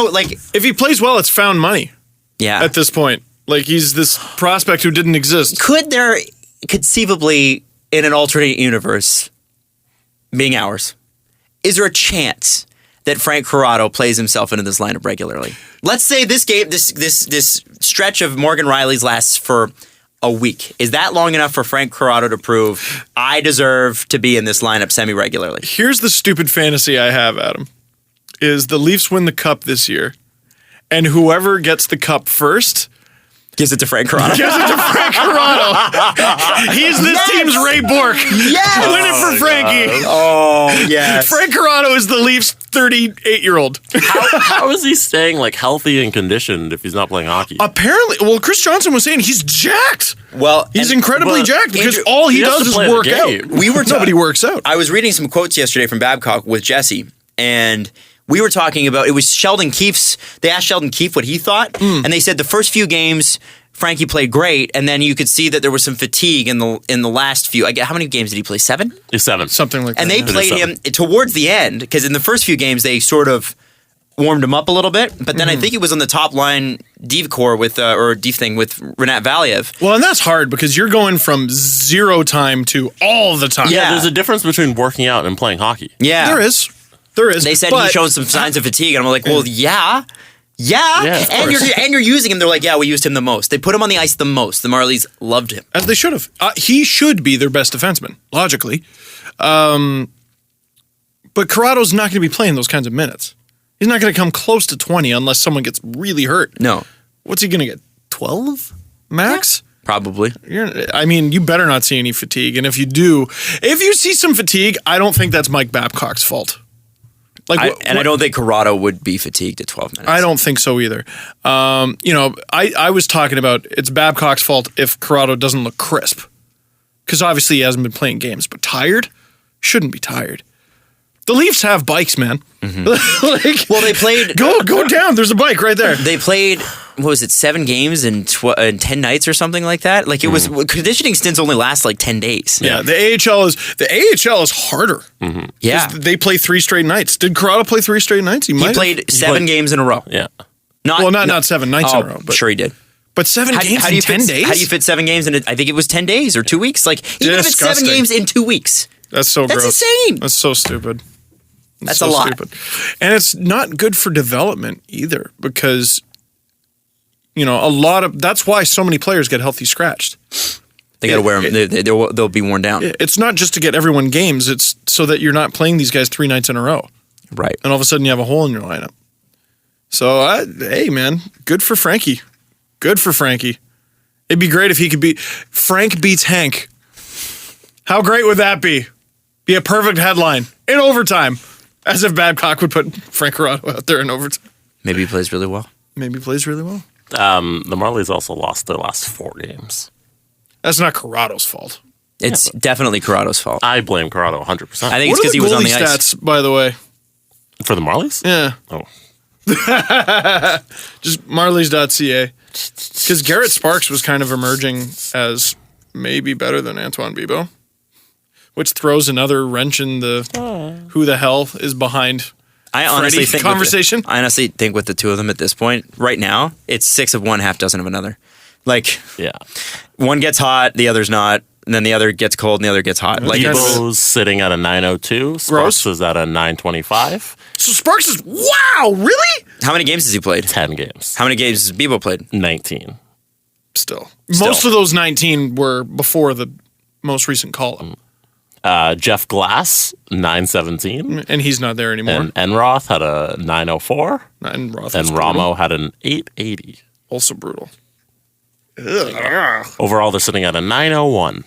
if he plays well, it's found money. Yeah. At this point. Like, he's this prospect who didn't exist. Could there conceivably, in an alternate universe, being ours, is there a chance that Frank Corrado plays himself into this lineup regularly? Let's say this game, this stretch of Morgan Rielly's lasts for a week. Is that long enough for Frank Corrado to prove I deserve to be in this lineup semi-regularly? Here's the stupid fantasy I have, Adam, is the Leafs win the Cup this year, and whoever gets the Cup first gives it to Frank Corrado. Gives it to Frank Corrado. He's this team's Ray Bourque. Yes! Win it for Frankie. Oh, yes. Frank Corrado is the Leafs' 38-year-old. How is he staying healthy and conditioned if he's not playing hockey? Apparently, well, Chris Johnson was saying he's jacked. Well, he's incredibly jacked because all he does is work out. Nobody works out. I was reading some quotes yesterday from Babcock with Jesse, and we were talking about, it was Sheldon Keefe's, they asked Sheldon Keefe what he thought, and they said the first few games, Frankie played great, and then you could see that there was some fatigue in the last few. How many games did he play? 7? 7. Something like that. And they played him towards the end, because in the first few games, they sort of warmed him up a little bit, but then I think he was on the top line div core with, or div thing with Renat Valiev. Well, and that's hard because you're going from 0 time to all the time. Yeah, there's a difference between working out and playing hockey. Yeah. There is. They said he showed some signs of fatigue, and I'm like, well, yeah, and you're using him. They're like, yeah, we used him the most. They put him on the ice the most. The Marlies loved him. As they should have. He should be their best defenseman, logically. But Corrado's not going to be playing those kinds of minutes. He's not going to come close to 20 unless someone gets really hurt. No. What's he going to get? 12 max? Yeah, probably. You better not see any fatigue. And if you see some fatigue, I don't think that's Mike Babcock's fault. I don't think Corrado would be fatigued at 12 minutes. I don't think so either. I was talking about it's Babcock's fault if Corrado doesn't look crisp. Because obviously he hasn't been playing games. But tired? Shouldn't be tired. The Leafs have bikes, man. Mm-hmm. Well, they played... Go down. There's a bike right there. They played, 7 games in 10 nights or something like that? It was... Conditioning stints only last 10 days. Yeah, the AHL is harder. Mm-hmm. Yeah. They play 3 straight nights. Did Corrado play 3 straight nights? He played 7 games in a row. Yeah. Not 7 nights in a row. But sure he did. But 7 games in 10 days? How do you fit 7 games in, I think it was 10 days or 2 weeks? He could have fit 7 games in 2 weeks. That's so gross. That's insane. That's so stupid. That's so a lot. Stupid. And it's not good for development either because, that's why so many players get healthy scratched. They got to wear them. They'll be worn down. It's not just to get everyone games. It's so that you're not playing these guys 3 nights in a row. Right. And all of a sudden you have a hole in your lineup. So, hey, man, good for Frankie. Good for Frankie. It'd be great if he could Frank beats Hank. How great would that be? Be a perfect headline in overtime. As if Babcock would put Frank Corrado out there in overtime. Maybe he plays really well. The Marlies also lost their last 4 games. That's not Corrado's fault. It's definitely Corrado's fault. I blame Corrado 100%. I think it's because he was on the ice. Stats, by the way? For the Marlies? Yeah. Oh. Just Marlies.ca. Because Garrett Sparks was kind of emerging as maybe better than Antoine Bibeau, which throws another wrench in the who the hell is behind I honestly Freddie think conversation. I honestly think with the two of them at this point, right now, it's 6 of one, half dozen of another. Like, Yeah. one gets hot, the other's not, and then the other gets cold, and the other gets hot. Like, it's, Bibeau's sitting at a 902. Sparks is at a 925. So Sparks is, wow, really? how many games has he played? 10 games. How many games has Bibeau played? 19. Still. Most of those 19 were before the most recent call-up. Jeff Glass, 917. And he's not there anymore. And Enroth had a 904. And Roth And was Ramo had an 880. also brutal. Overall, they're sitting at a 901.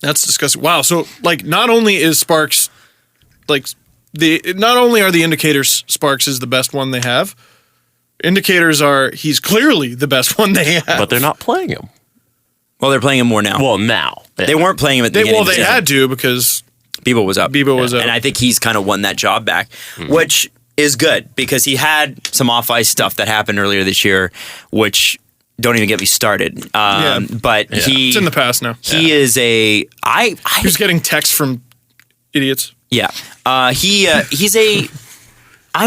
That's disgusting. Wow. So, like, not only is Sparks, like, not only are the indicators Sparks is the best one they have, indicators are he's clearly the best one they have. But they're not playing him. Well, they're playing him more now. Well, now. Yeah. They weren't playing him at the beginning. Well, of the they season. had to because Bibeau was up. Bibeau was up. And I think he's kind of won that job back, which is good because he had some off-ice stuff that happened earlier this year, which don't even get me started. But he... it's in the past now. He is a... He was getting texts from idiots. Yeah. He's a... I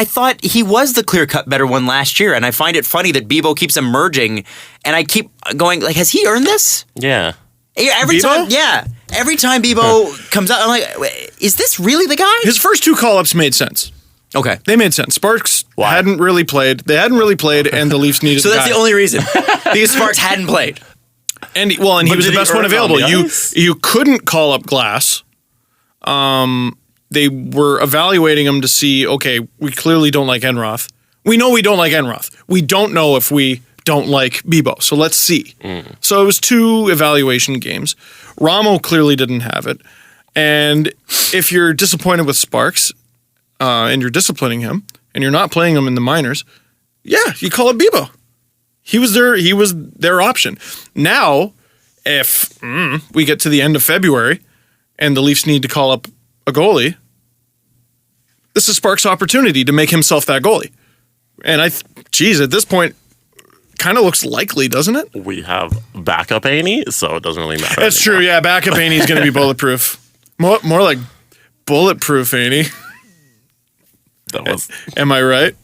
thought he was the clear-cut better one last year, and I find it funny that Bibeau keeps emerging, and I keep going, like, has he earned this? Yeah. Every Bibeau? time, yeah. Every time Bibeau comes out, I'm like, wait, is this really the guy? His first two call-ups made sense. Okay. They made sense. Sparks hadn't really played. They hadn't really played, and the Leafs needed So that's the the only reason. Because Sparks hadn't played. And he was did the he best one earn on available. the ice? You couldn't call up Glass. They were evaluating him to see, okay, we clearly don't like Enroth. We know we don't like Enroth. We don't know if we don't like Bibeau. So let's see. So it was 2 evaluation games. Ramo clearly didn't have it. And if you're disappointed with Sparks and you're disciplining him and you're not playing him in the minors, yeah, you call up Bibeau. He was their option. Now, if we get to the end of February and the Leafs need to call up a goalie, this is Sparks' opportunity to make himself that goalie. And at this point, kind of looks likely, doesn't it? We have backup Aney, so it doesn't really matter. That's true, yeah. Backup Aney's going to be bulletproof. More like bulletproof Aney. That was Am I right?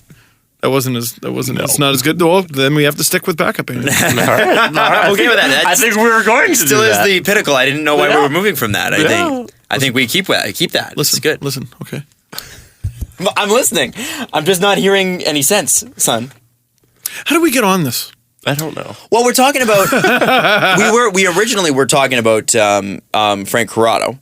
It's not as good. Well, then we have to stick with backup Aney. I'm okay with that. I think we were going to Still do is that. the pinnacle. I didn't know why we were moving from that. I think we keep that. Listen, It's good. Listen, okay. I'm listening. I'm just not hearing any sense, son. How do we get on this? I don't know. Well, we're talking about we originally were talking about Frank Corrado,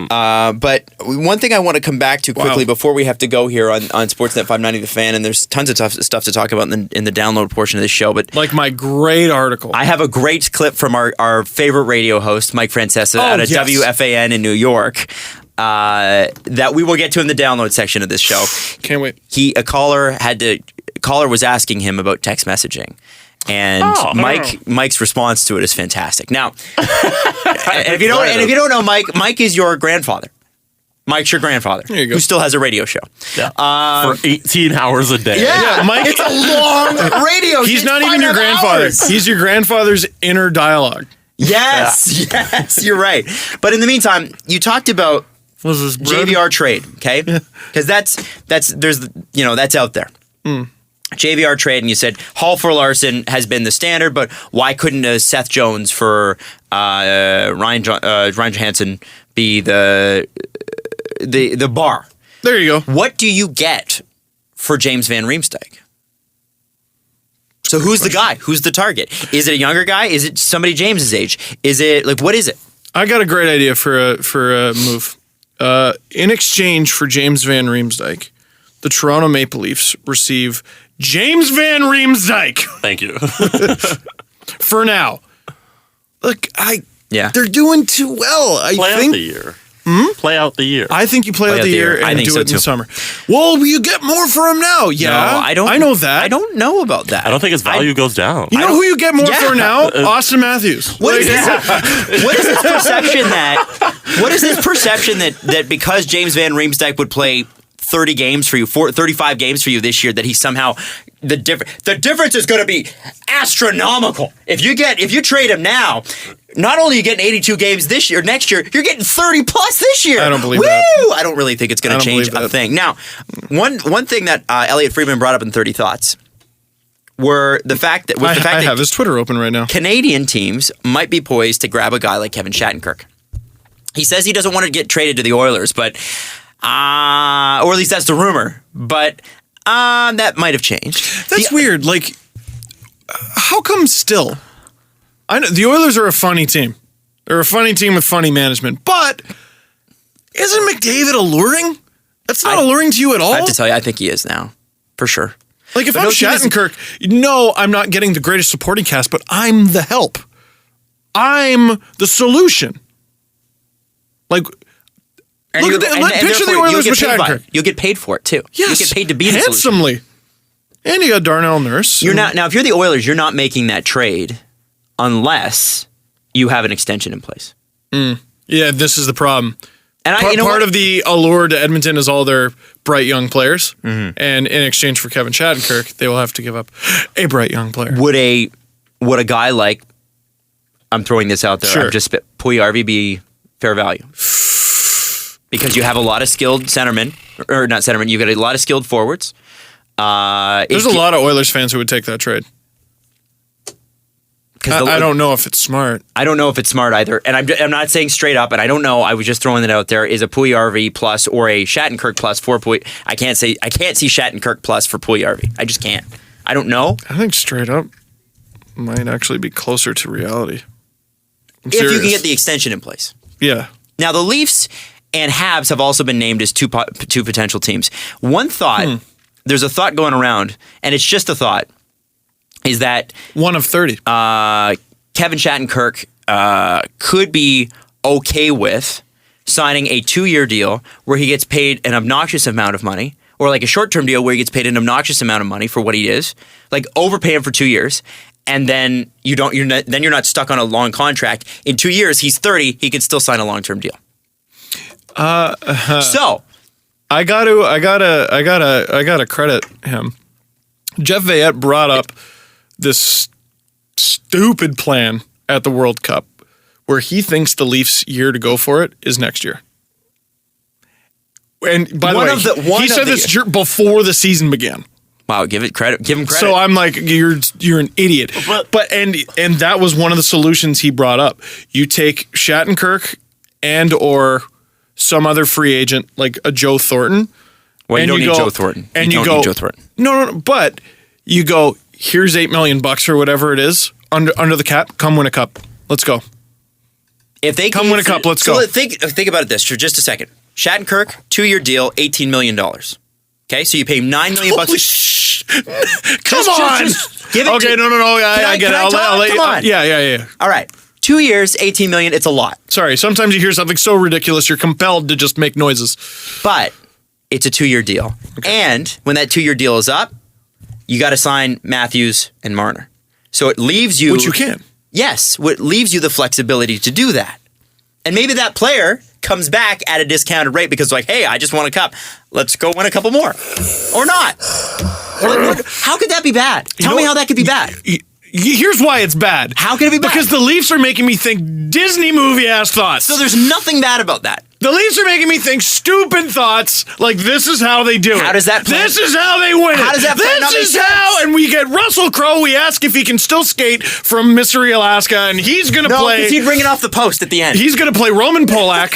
but one thing I want to come back to quickly before we have to go here on Sportsnet 590 The Fan, and there's tons of stuff to talk about in the download portion of this show. But Like my great article. I have a great clip from our favorite radio host, Mike Francesa, out of yes. WFAN in New York. That we will get to in the download section of this show. Can't wait. A caller was asking him about text messaging. And Mike's response to it is fantastic. Now, and if you don't know Mike is your grandfather. Mike's your grandfather, There you go. who still has a radio show. Yeah. For 18 hours a day. Yeah, Mike. It's a long radio. He's It's not even your 5.5 grandfather. hours. He's your grandfather's inner dialogue. Yes, you're right. But in the meantime, you talked about Was this bread? JVR trade, okay? Because that's out there. JVR trade, and you said Hall for Larson has been the standard, but why couldn't Seth Jones for Ryan Johansson be the bar? There you go. What do you get for James Van Riemsdyk? So who's the guy? Who's the target? Is it a younger guy? Is it somebody James's age? Is it what is it? I got a great idea for a move. In exchange for James Van Riemsdyk, the Toronto Maple Leafs receive James Van Riemsdyk Thank you. for now. Look, Yeah. they're doing too well. Play out the year. Play out the year. I think you play out the year I and think do so it in too. the summer. Well, you get more for him now. Yeah, No, I don't. I know that. I don't know about that. I don't think his value goes down. You know who you get more Yeah. for now? Austin Matthews. What is this? What is this perception that? What is this perception that because James Van Riemsdyk would play 30 games for you, 35 games for you this year, that he somehow the difference is going to be astronomical. If you trade him now, not only are you getting 82 games this year, next year, you're getting 30 plus this year. I don't believe that. I don't really think it's going to change a thing. Now, one thing that Elliot Friedman brought up in 30 Thoughts were the fact that I have his Twitter open right now. Canadian teams might be poised to grab a guy like Kevin Shattenkirk. He says he doesn't want to get traded to the Oilers, but or at least that's the rumor. But that might have changed. That's weird. Like, how come still? I know the Oilers are a funny team. They're a funny team with funny management. But isn't McDavid alluring? That's not alluring to you at all. I have to tell you, I think he is now, for sure. Like, if I'm Shattenkirk, no, I'm not getting the greatest supporting cast, but I'm the help. I'm the solution. Like, picture the Oilers with Shattenkirk. You'll get paid for it, too. Yes, you'll get paid to be the handsomely. solution. And you got Darnell Nurse. Now, if you're the Oilers, you're not making that trade unless you have an extension in place. Yeah, this is the problem. And part of the allure to Edmonton is all their bright young players, and in exchange for Kevin Shattenkirk, they will have to give up a bright young player. Would a guy like, I'm throwing this out there, Sure. I'm just Puljujärvi be fair value? Because you have a lot of skilled centermen, or not centermen, you got a lot of skilled forwards. There's a lot of Oilers fans who would take that trade. I don't know if it's smart. I don't know if it's smart either. And I'm not saying straight up, and I don't know. I was just throwing it out there. Is a Puljujärvi plus or a Shattenkirk plus for Puljujärvi? I can't see Shattenkirk plus for Puljujärvi. I just can't. I don't know. I think straight up might actually be closer to reality. If you can get the extension in place. Yeah. Now, the Leafs and Habs have also been named as two potential teams. One thought, there's a thought going around, and it's just a thought, is that one of 30. Kevin Shattenkirk could be okay with signing a 2-year deal where he gets paid an obnoxious amount of money, or like a short-term deal where he gets paid an obnoxious amount of money for what he is, like overpay him for 2 years, and then you're not stuck on a long contract. In 2 years, he's 30, he could still sign a long-term deal. So I gotta credit him. Jeff Veillette brought up this stupid plan at the World Cup where he thinks the Leafs' year to go for it is next year. And by the way, he said this before the season began. Wow, give him credit. So I'm like, you're an idiot. But that was one of the solutions he brought up. You take Shattenkirk and or some other free agent like a Joe Thornton. Well, you don't need Joe Thornton. And you don't need Joe Thornton. No, but you go, here's $8 million or whatever it is under the cap. Come win a cup. Let's go. If they come win a cup, let's go. Think about it this for just a second. Shattenkirk, 2-year deal, $18 million. Okay, so you pay him $9 million. Holy Come on. Give it okay, no. I get it. I'll let you. Come on. Yeah. All right. 2 years, $18 million. It's a lot. Sorry. Sometimes you hear something so ridiculous, you're compelled to just make noises. But it's a 2-year deal. Okay. And when that 2-year deal is up, you got to sign Matthews and Marner. So it leaves you... Which you can. Yes. It leaves you the flexibility to do that. And maybe that player comes back at a discounted rate because like, hey, I just won a cup. Let's go win a couple more. Or not. How could that be bad? Tell me how that could be bad. Here's why it's bad. How can it be bad? Because the Leafs are making me think Disney movie-ass thoughts. So there's nothing bad about that. The Leafs are making me think stupid thoughts like this is how they do it. How does that plan? This is how they win it. How does that plan not make sense? This is how, and we get Russell Crowe. We ask if he can still skate from Mystery, Alaska, and he's going to play... No, because he'd bring it off the post at the end. He's going to play Roman Polak.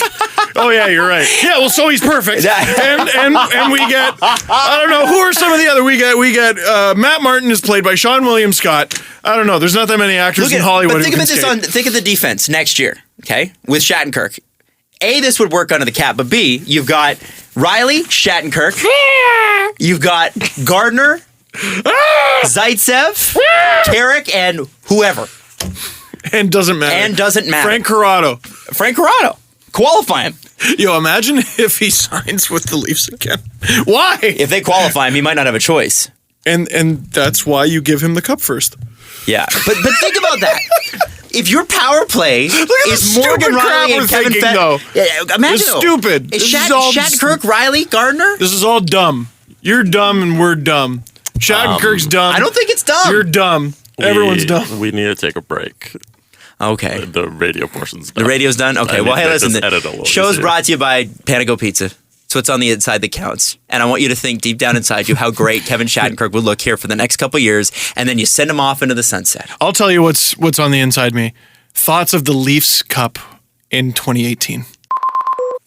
Oh, yeah, you're right. Yeah, well, so he's perfect. And we get... I don't know, who are some of the other... We get Matt Martin is played by Sean William Scott. I don't know. There's not that many actors in Hollywood but think who of can this skate. Think of the defense next year, okay, with Shattenkirk. A, this would work under the cap, but B, you've got Riley, Shattenkirk. You've got Gardner, Zaitsev, Carrick, and whoever. And doesn't matter. Frank Corrado. Qualify him. Yo, imagine if he signs with the Leafs again. Why? If they qualify him, he might not have a choice. And that's why you give him the cup first. Yeah, but think about that. If your power play is Morgan Riley and Kevin though. Imagine It's stupid. Is This is all Shattenkirk, Riley, Gardner? This is all dumb. You're dumb and we're dumb. Shattenkirk's dumb. I don't think it's dumb. You're dumb. Everyone's dumb. We need to take a break. Okay. The radio portion's done. The radio's done? Okay. Well, hey, listen. Edit a little Show's easier. brought to you by Panago Pizza. It's what's on the inside that counts. And I want you to think deep down inside you how great Kevin Shattenkirk would look here for the next couple years, and then you send him off into the sunset. I'll tell you what's on the inside me. Thoughts of the Leafs Cup in 2018.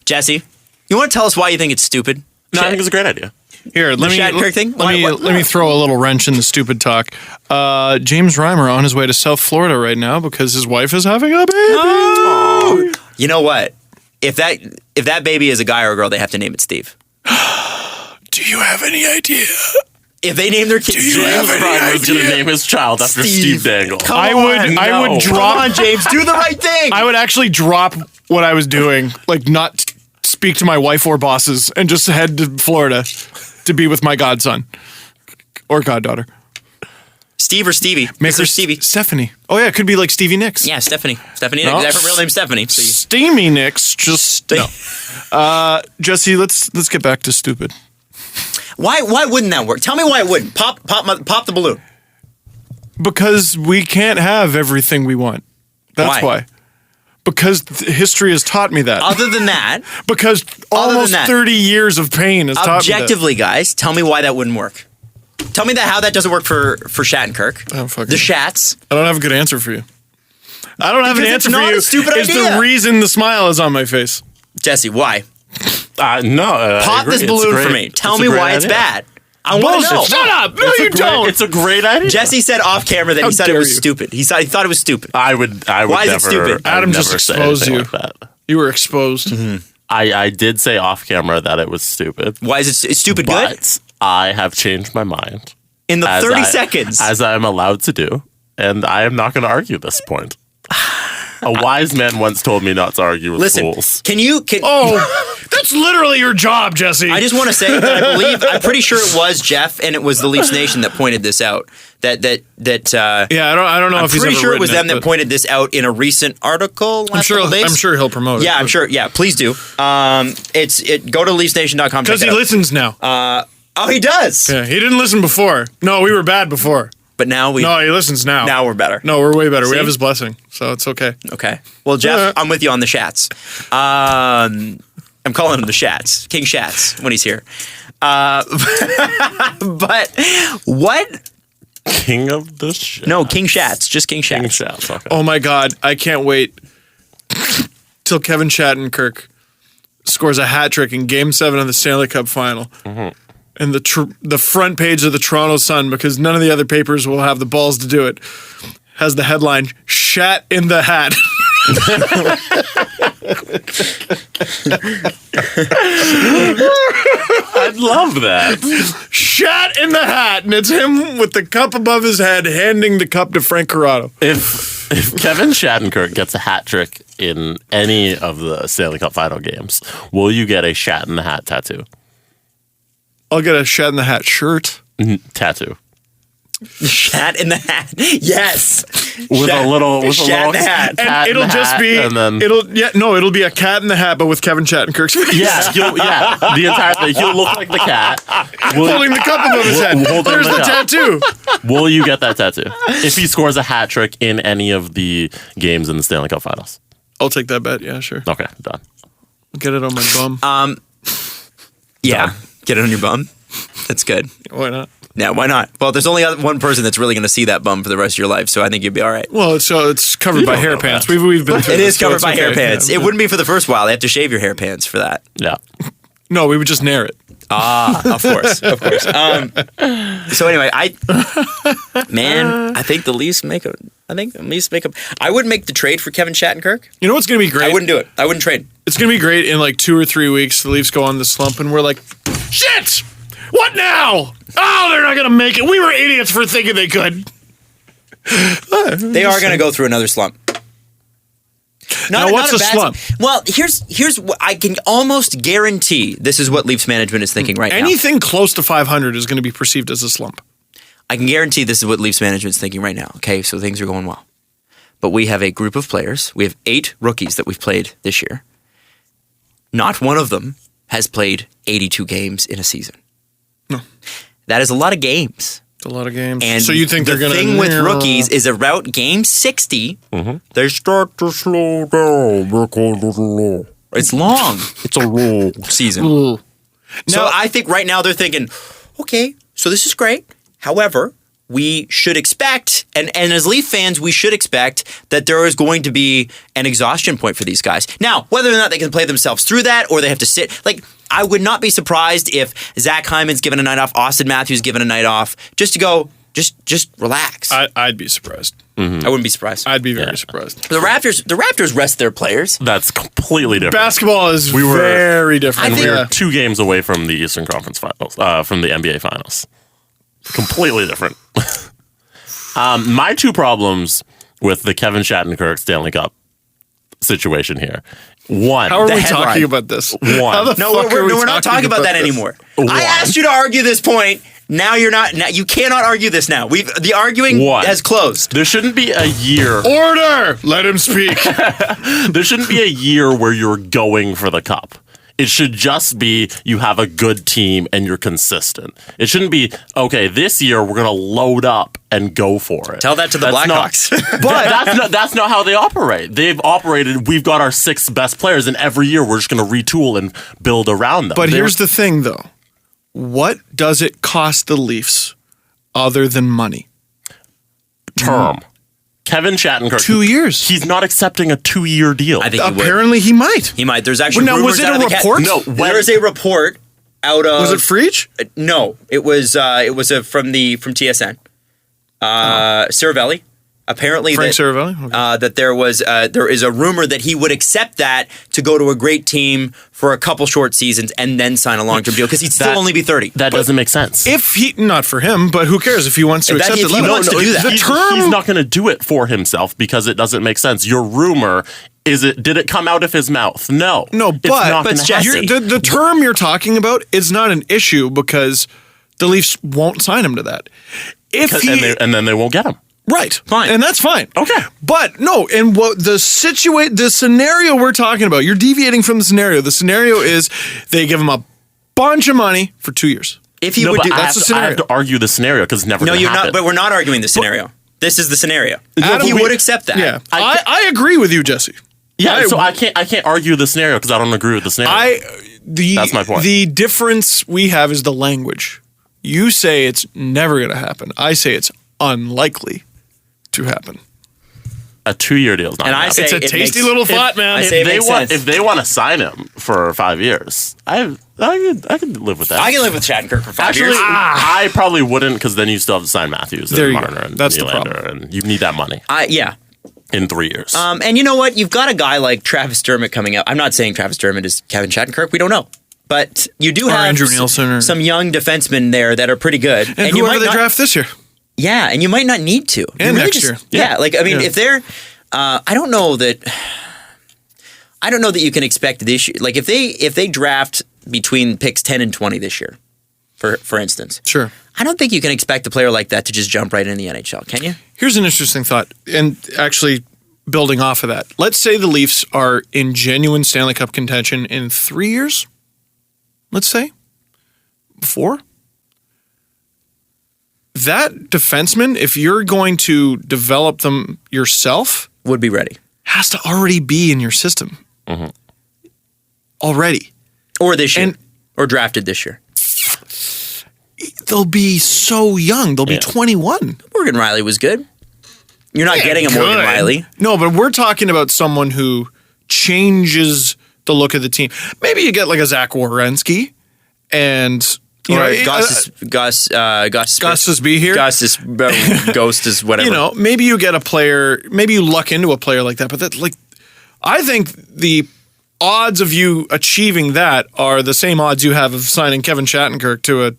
Jesse, you want to tell us why you think it's stupid? No, I think it's a great idea. Here, let Shattenkirk thing? Let me throw a little wrench in the stupid talk. James Reimer on his way to South Florida right now because his wife is having a baby. Oh. You know what? If that baby is a guy or a girl, they have to name it Steve. Do you have any idea? If they name their kid Do you have any Reimer's going to idea? name his child after Steve Dangle. I would drop. Come on, James, do the right thing. I would actually drop what I was doing, like not speak to my wife or bosses, and just head to Florida to be with my godson or goddaughter. Steve or Stevie? Make her Stevie. Stephanie. Oh yeah, it could be like Stevie Nicks. Yeah, Stephanie. Stephanie No. Nicks. Her real name's Stephanie. So Steamy Nicks. Just no. Jesse, let's get back to stupid. Why wouldn't that work? Tell me why it wouldn't. Pop the balloon. Because we can't have everything we want. That's why. Because history has taught me that. Other than that, Because almost 30 years of pain has taught me that. objectively, guys, tell me why that wouldn't work. Tell me how that doesn't work for Shattenkirk. Oh, fucking- The Shats. I don't have a good answer for you. I don't have an Because answer it's for not you. a stupid It's idea. the reason the smile is on my face. Jesse, why? No. Pop this balloon for me. Tell me why it's bad. I want to know. Shut up! No, you don't. It's a great idea. Jesse said off camera that How he thought it dare was you. stupid. He thought it was stupid. I would Why is it never. stupid? I would Adam just never say exposed anything you. like that. You were exposed. I did say off camera that it was stupid. Why is it stupid good? But I have changed my mind. In the as 30 I- seconds. As I am allowed to do. And I am not going to argue this point. A wise man once told me not to argue with Listen, fools. Oh, that's literally your job, Jesse. I just want to say that I'm pretty sure it was Jeff and it was the Leafs Nation that pointed this out. Yeah, I don't know I'm if he's pretty ever sure it was written them that pointed this out in a in article. I'm sure he'll promote it. Yeah, I'm sure. Yeah, please do. Go to leafsnation.com. Because he listens now. Oh, he does. Yeah, he didn't listen before. No, we were bad before. But now No, he listens now. now we're better. No, we're way better. See? We have his blessing, so it's okay. Okay. Well, Jeff, Yeah. I'm with you on the Shats. I'm calling him the Shats, King Shats, when he's here. But what? King of the Shatt. No, King Shats, just King Shats. King Shatt. Okay. Oh my God, I can't wait till Kevin Shattenkirk scores a hat trick in Game 7 of the Stanley Cup Final. And the front page of the Toronto Sun, because none of the other papers will have the balls to do it, has the headline, Shatt in the Hat. I'd love that. Shatt in the Hat. And it's him with the cup above his head handing the cup to Frank Corrado. If Kevin Shattenkirk gets a hat trick in any of the Stanley Cup Final games, will you get a Shatt in the Hat tattoo? I'll get a Shatt in the Hat shirt. Tattoo. Shatt in the Hat. Yes. With a little Shatt in the Hat. And it'll just be it'll be a cat in the hat, but with Kevin Shattenkirk's face. The entire thing. He'll look like the cat. Holding the cup above his head. Holding There's the the cup. tattoo. Will you get that tattoo if he scores a hat trick in any of the games in the Stanley Cup Finals? I'll take that bet. Yeah, sure. Okay, done. Get it on my bum. Yeah. Get it on your bum. That's good. Why not? Yeah, why not? Well, there's only one person that's really going to see that bum for the rest of your life, so I think you'd be all right. Well, it's covered by don't hair know pants. that. We've been through It this, is covered so by it's hair okay. pants. Yeah. It wouldn't be for the first while. They have to shave your hair pants for that. Yeah. No, we would just nair it. Of course. So anyway, I think the Leafs make a. I would make the trade for Kevin Shattenkirk. You know what's going to be great? I wouldn't do it. I wouldn't trade. It's going to be great in like 2 or 3 weeks. The Leafs go on the slump, and we're like, shit! What now? Oh, they're not going to make it. We were idiots for thinking they could. They are going to go through another slump. Now, what's a bad slump? Well, here's what I can almost guarantee. This is what Leafs management is thinking right now. Anything close to 500 is going to be perceived as a slump. I can guarantee this is what Leafs management's thinking right now. Okay, so things are going well. But we have a group of players. We have 8 rookies that we've played this year. Not one of them has played 82 games in a season. No. That is a lot of games. It's a lot of games. And so you think they're going to... The thing with rookies is around game 60, they start to slow down because it's long. It's long. It's a long season. So I think right now they're thinking, okay, so this is great. However, we should expect, and as Leaf fans, we should expect that there is going to be an exhaustion point for these guys. Now, whether or not they can play themselves through that or they have to sit, like, I would not be surprised if Zach Hyman's given a night off, Austin Matthews given a night off, just to go, just relax. I'd be surprised. I wouldn't be surprised. I'd be very surprised. The Raptors rest their players. That's completely different. Basketball is very different. We were 2 games away from the Eastern Conference Finals, from the NBA Finals. Completely different. My 2 problems with the Kevin Shattenkirk Stanley Cup situation here. One. How are we talking about this? One. No, we're not talking about that anymore. I asked you to argue this point. Now you're not. Now you cannot argue this. Now the arguing has closed. There shouldn't be a year. Order. Let him speak. There shouldn't be a year where you're going for the cup. It should just be you have a good team and you're consistent. It shouldn't be, okay, this year we're going to load up and go for it. Tell that to the Blackhawks. But that's not how they operate. They've operated, we've got our 6 best players, and every year we're just going to retool and build around them. But here's the thing, though. What does it cost the Leafs other than money? Term. Kevin Shattenkirk. 2 years. He's not accepting a 2-year deal. I think apparently he might. He might. There's actually now, was it a report? No, there is a report out of. Was it Freech? No, it was from TSN. Saravelli. Apparently, Saravelli? Okay. That there is a rumor that he would accept that to go to a great team for a couple short seasons and then sign a long-term deal because he'd still only be 30. That doesn't make sense. If he, not for him, but who cares if he wants to accept it? If he wants to do that. He's not going to do it for himself because it doesn't make sense. Your rumor did it come out of his mouth? No. No, but Jesse, the term you're talking about is not an issue because the Leafs won't sign him to that. And then they won't get him. Right. Fine. And that's fine. Okay. But no, and what the scenario we're talking about, you're deviating from the scenario. The scenario is they give him a bunch of money for 2 years. If he would do that's the scenario. I have to argue the scenario because it's never going to happen. No, you're not, but we're not arguing the scenario. This is the scenario. Adam, he would accept that. Yeah. I agree with you, Jesse. Yeah, so I can't argue the scenario because I don't agree with the scenario. That's my point. The difference we have is the language. You say it's never going to happen. I say it's unlikely to happen. A 2-year deal is not. And I say it's a tasty little thought, man. If they want to sign him for 5 years, I can live with that. I can live with Shattenkirk for 5 years. I probably wouldn't because then you still have to sign Matthews and Marner and That's the Nylander, problem. and you need that money. Yeah. In 3 years. And you know what? You've got a guy like Travis Dermott coming out. I'm not saying Travis Dermott is Kevin Shattenkirk. We don't know. But you do have Andrew Nielsen some young defensemen there that are pretty good. And whoever they draft this year. Yeah, and you might not need to. And next year. Yeah, if they're, I don't know that you can expect this year. Like if they draft between picks 10 and 20 this year, for instance. Sure. I don't think you can expect a player like that to just jump right in the NHL, can you? Here's an interesting thought, and actually building off of that. Let's say the Leafs are in genuine Stanley Cup contention in 3 years. Let's say 4. That defenseman, if you're going to develop them yourself, Would be ready. has to already be in your system. Mm-hmm. Already. Or this year. Or drafted this year. They'll be so young. They'll be 21. Morgan Riley was good. You're not getting a Morgan Riley. No, but we're talking about someone who changes the look of the team. Maybe you get like a Zach Werenski and... Gus is be here. Gus is Ghost is whatever. Maybe you get a player. Maybe you luck into a player like that. But I think the odds of you achieving that are the same odds you have of signing Kevin Shattenkirk to a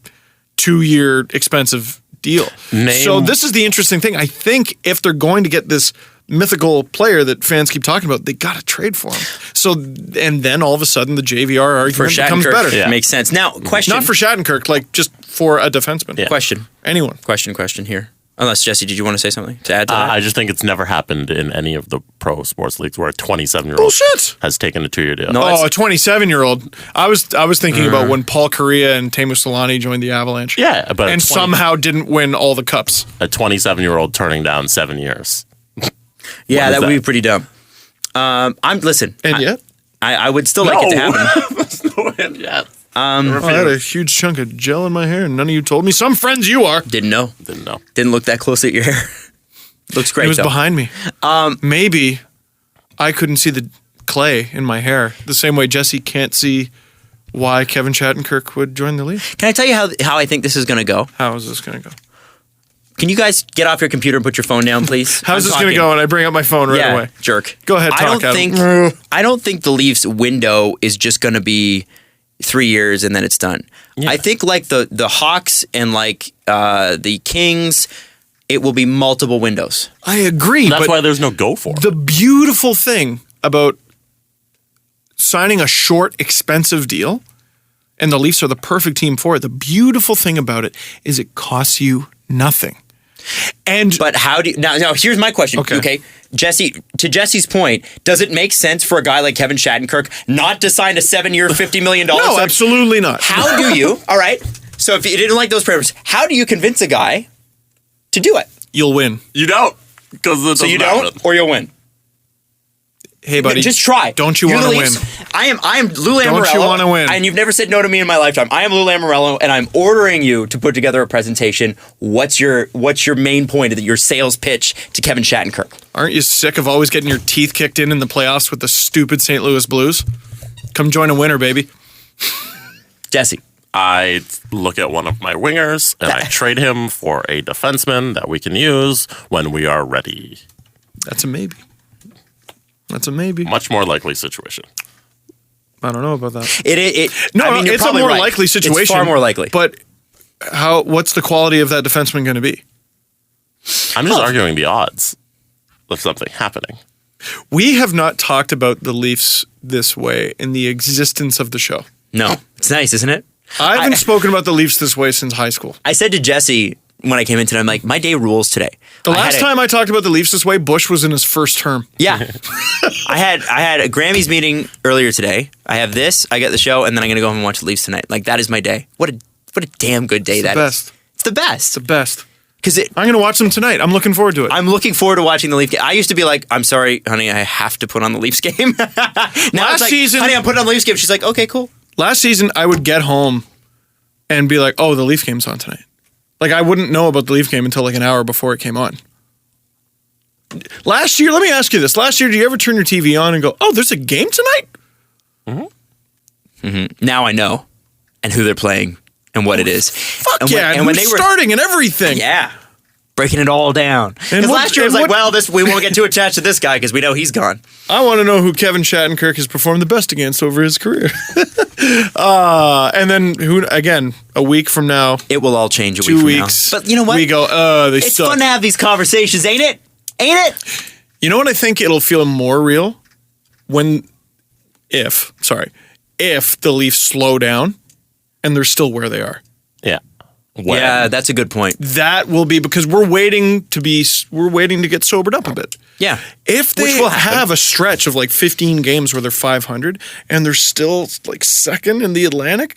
2-year expensive deal. So this is the interesting thing. I think if they're going to get this mythical player that fans keep talking about, they got to trade for him. So, and then all of a sudden the JVR argument becomes better. Yeah. Makes sense. Now, question. Not for Shattenkirk, just for a defenseman. Yeah. Question here. Unless, Jesse, did you want to say something to add to that? I just think it's never happened in any of the pro sports leagues where a 27-year-old Bullshit. has taken a 2-year deal. No, Oh, a 27-year-old. I was thinking about when Paul Correa and Teemu Selanne joined the Avalanche. Yeah, but And somehow didn't win all the cups. a 27-year-old turning down 7 years. yeah, what is that would be that? pretty dumb. Listen. And yet? I would still like it to happen. There's no end yet. I had a huge chunk of gel in my hair and none of you told me. Some friends you are. Didn't know. Didn't know. Didn't look that close at your hair. Looks great, It was though. behind me. Maybe I couldn't see the clay in my hair the same way Jesse can't see why Kevin Shattenkirk would join the league. Can I tell you how I think this is going to go? How is this going to go? Can you guys get off your computer and put your phone down, please? How's this going to go? And I bring up my phone right away. Jerk. Go ahead, I talk, don't think the Leafs window is just going to be 3 years and then it's done. Yeah. I think like the Hawks and like the Kings, it will be multiple windows. I agree. That's but why there's no go for it. the beautiful thing about signing a short, expensive deal, and the Leafs are the perfect team for it, the beautiful thing about it is it costs you nothing. And But how do you, now here's my question. Okay. Jesse, to Jesse's point, does it make sense for a guy like Kevin Shattenkirk not to sign a 7-year, $50 million? no, absolutely not. How do you? All right. So if you didn't like those parameters, how do you convince a guy to do it? You'll win. You don't. Because So you don't, or you'll win. Hey, buddy. Just try. Don't you You're want the to win? Leafs. I am Lou Lamoriello. Don't you wanna win? And you've never said no to me in my lifetime. I am Lou Lamoriello, and I'm ordering you to put together a presentation. What's your main point of your sales pitch to Kevin Shattenkirk? Aren't you sick of always getting your teeth kicked in the playoffs with the stupid St. Louis Blues? Come join a winner, baby. Jesse. I look at one of my wingers and I trade him for a defenseman that we can use when we are ready. That's a maybe. That's a maybe. Much more likely situation. I don't know about that. No, I mean, you're it's a probably more right. likely situation. It's far more likely. But what's the quality of that defenseman going to be? I'm just arguing the odds of something happening. We have not talked about the Leafs this way in the existence of the show. No, it's nice, isn't it? I haven't spoken about the Leafs this way since high school. I said to Jesse when I came in today, I'm like, my day rules today. The last time I talked about the Leafs this way, Bush was in his first term. Yeah. I had a Grammys meeting earlier today. I have this, I get the show, and then I'm going to go home and watch the Leafs tonight. Like, that is my day. What a damn good day that is. It's the best. The best. Because I'm going to watch them tonight. I'm looking forward to it. I'm looking forward to watching the Leafs game. I used to be like, I'm sorry, honey, I have to put on the Leafs game. Now Last it's like, season- honey, I'm putting on the Leafs game. She's like, okay, cool. Last season, I would get home and be like, oh, the Leaf game's on tonight. Like, I wouldn't know about the Leaf game until like an hour before it came on. Last year, let me ask you this. Last year, did you ever turn your TV on and go, oh, there's a game tonight? Now I know and who they're playing and what it is. Fuck and yeah, and when who's they were starting and everything. Yeah. Breaking it all down. Because And what- last year it was and like, what- we won't get too attached to this guy because we know he's gone. I want to know who Kevin Shattenkirk has performed the best against over his career. And then, again, a week from now, It will all change a 2 week from weeks. now. But you know what? We go, they it's suck. fun to have these conversations, ain't it? Ain't it? You know what I think it'll feel more real? If the Leafs slow down and they're still where they are. Yeah. When? Yeah, that's a good point. That will be because we're waiting to get sobered up a bit. Yeah. If they Which will happen. have a stretch of like 15 games where they're 500 and they're still like second in the Atlantic,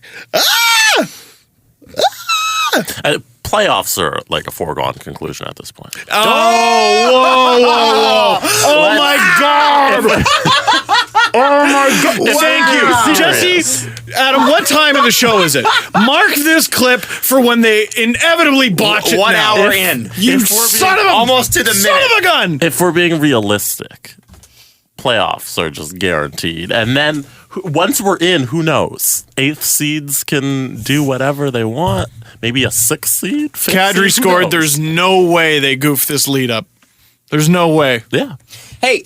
Playoffs are like a foregone conclusion at this point. Oh my God! Oh my God! Thank you, Jesse. Adam, what time of the show is it? Mark this clip for when they inevitably botch it. 1 now. hour in. You If we're son being of a almost to the son minute. of a gun! If we're being realistic, playoffs are just guaranteed. And then once we're in, who knows? 8th seeds can do whatever they want. Maybe a 6th seed? 5th Kadri seed? Who scored. knows? There's no way they goof this lead up. There's no way. Yeah. Hey,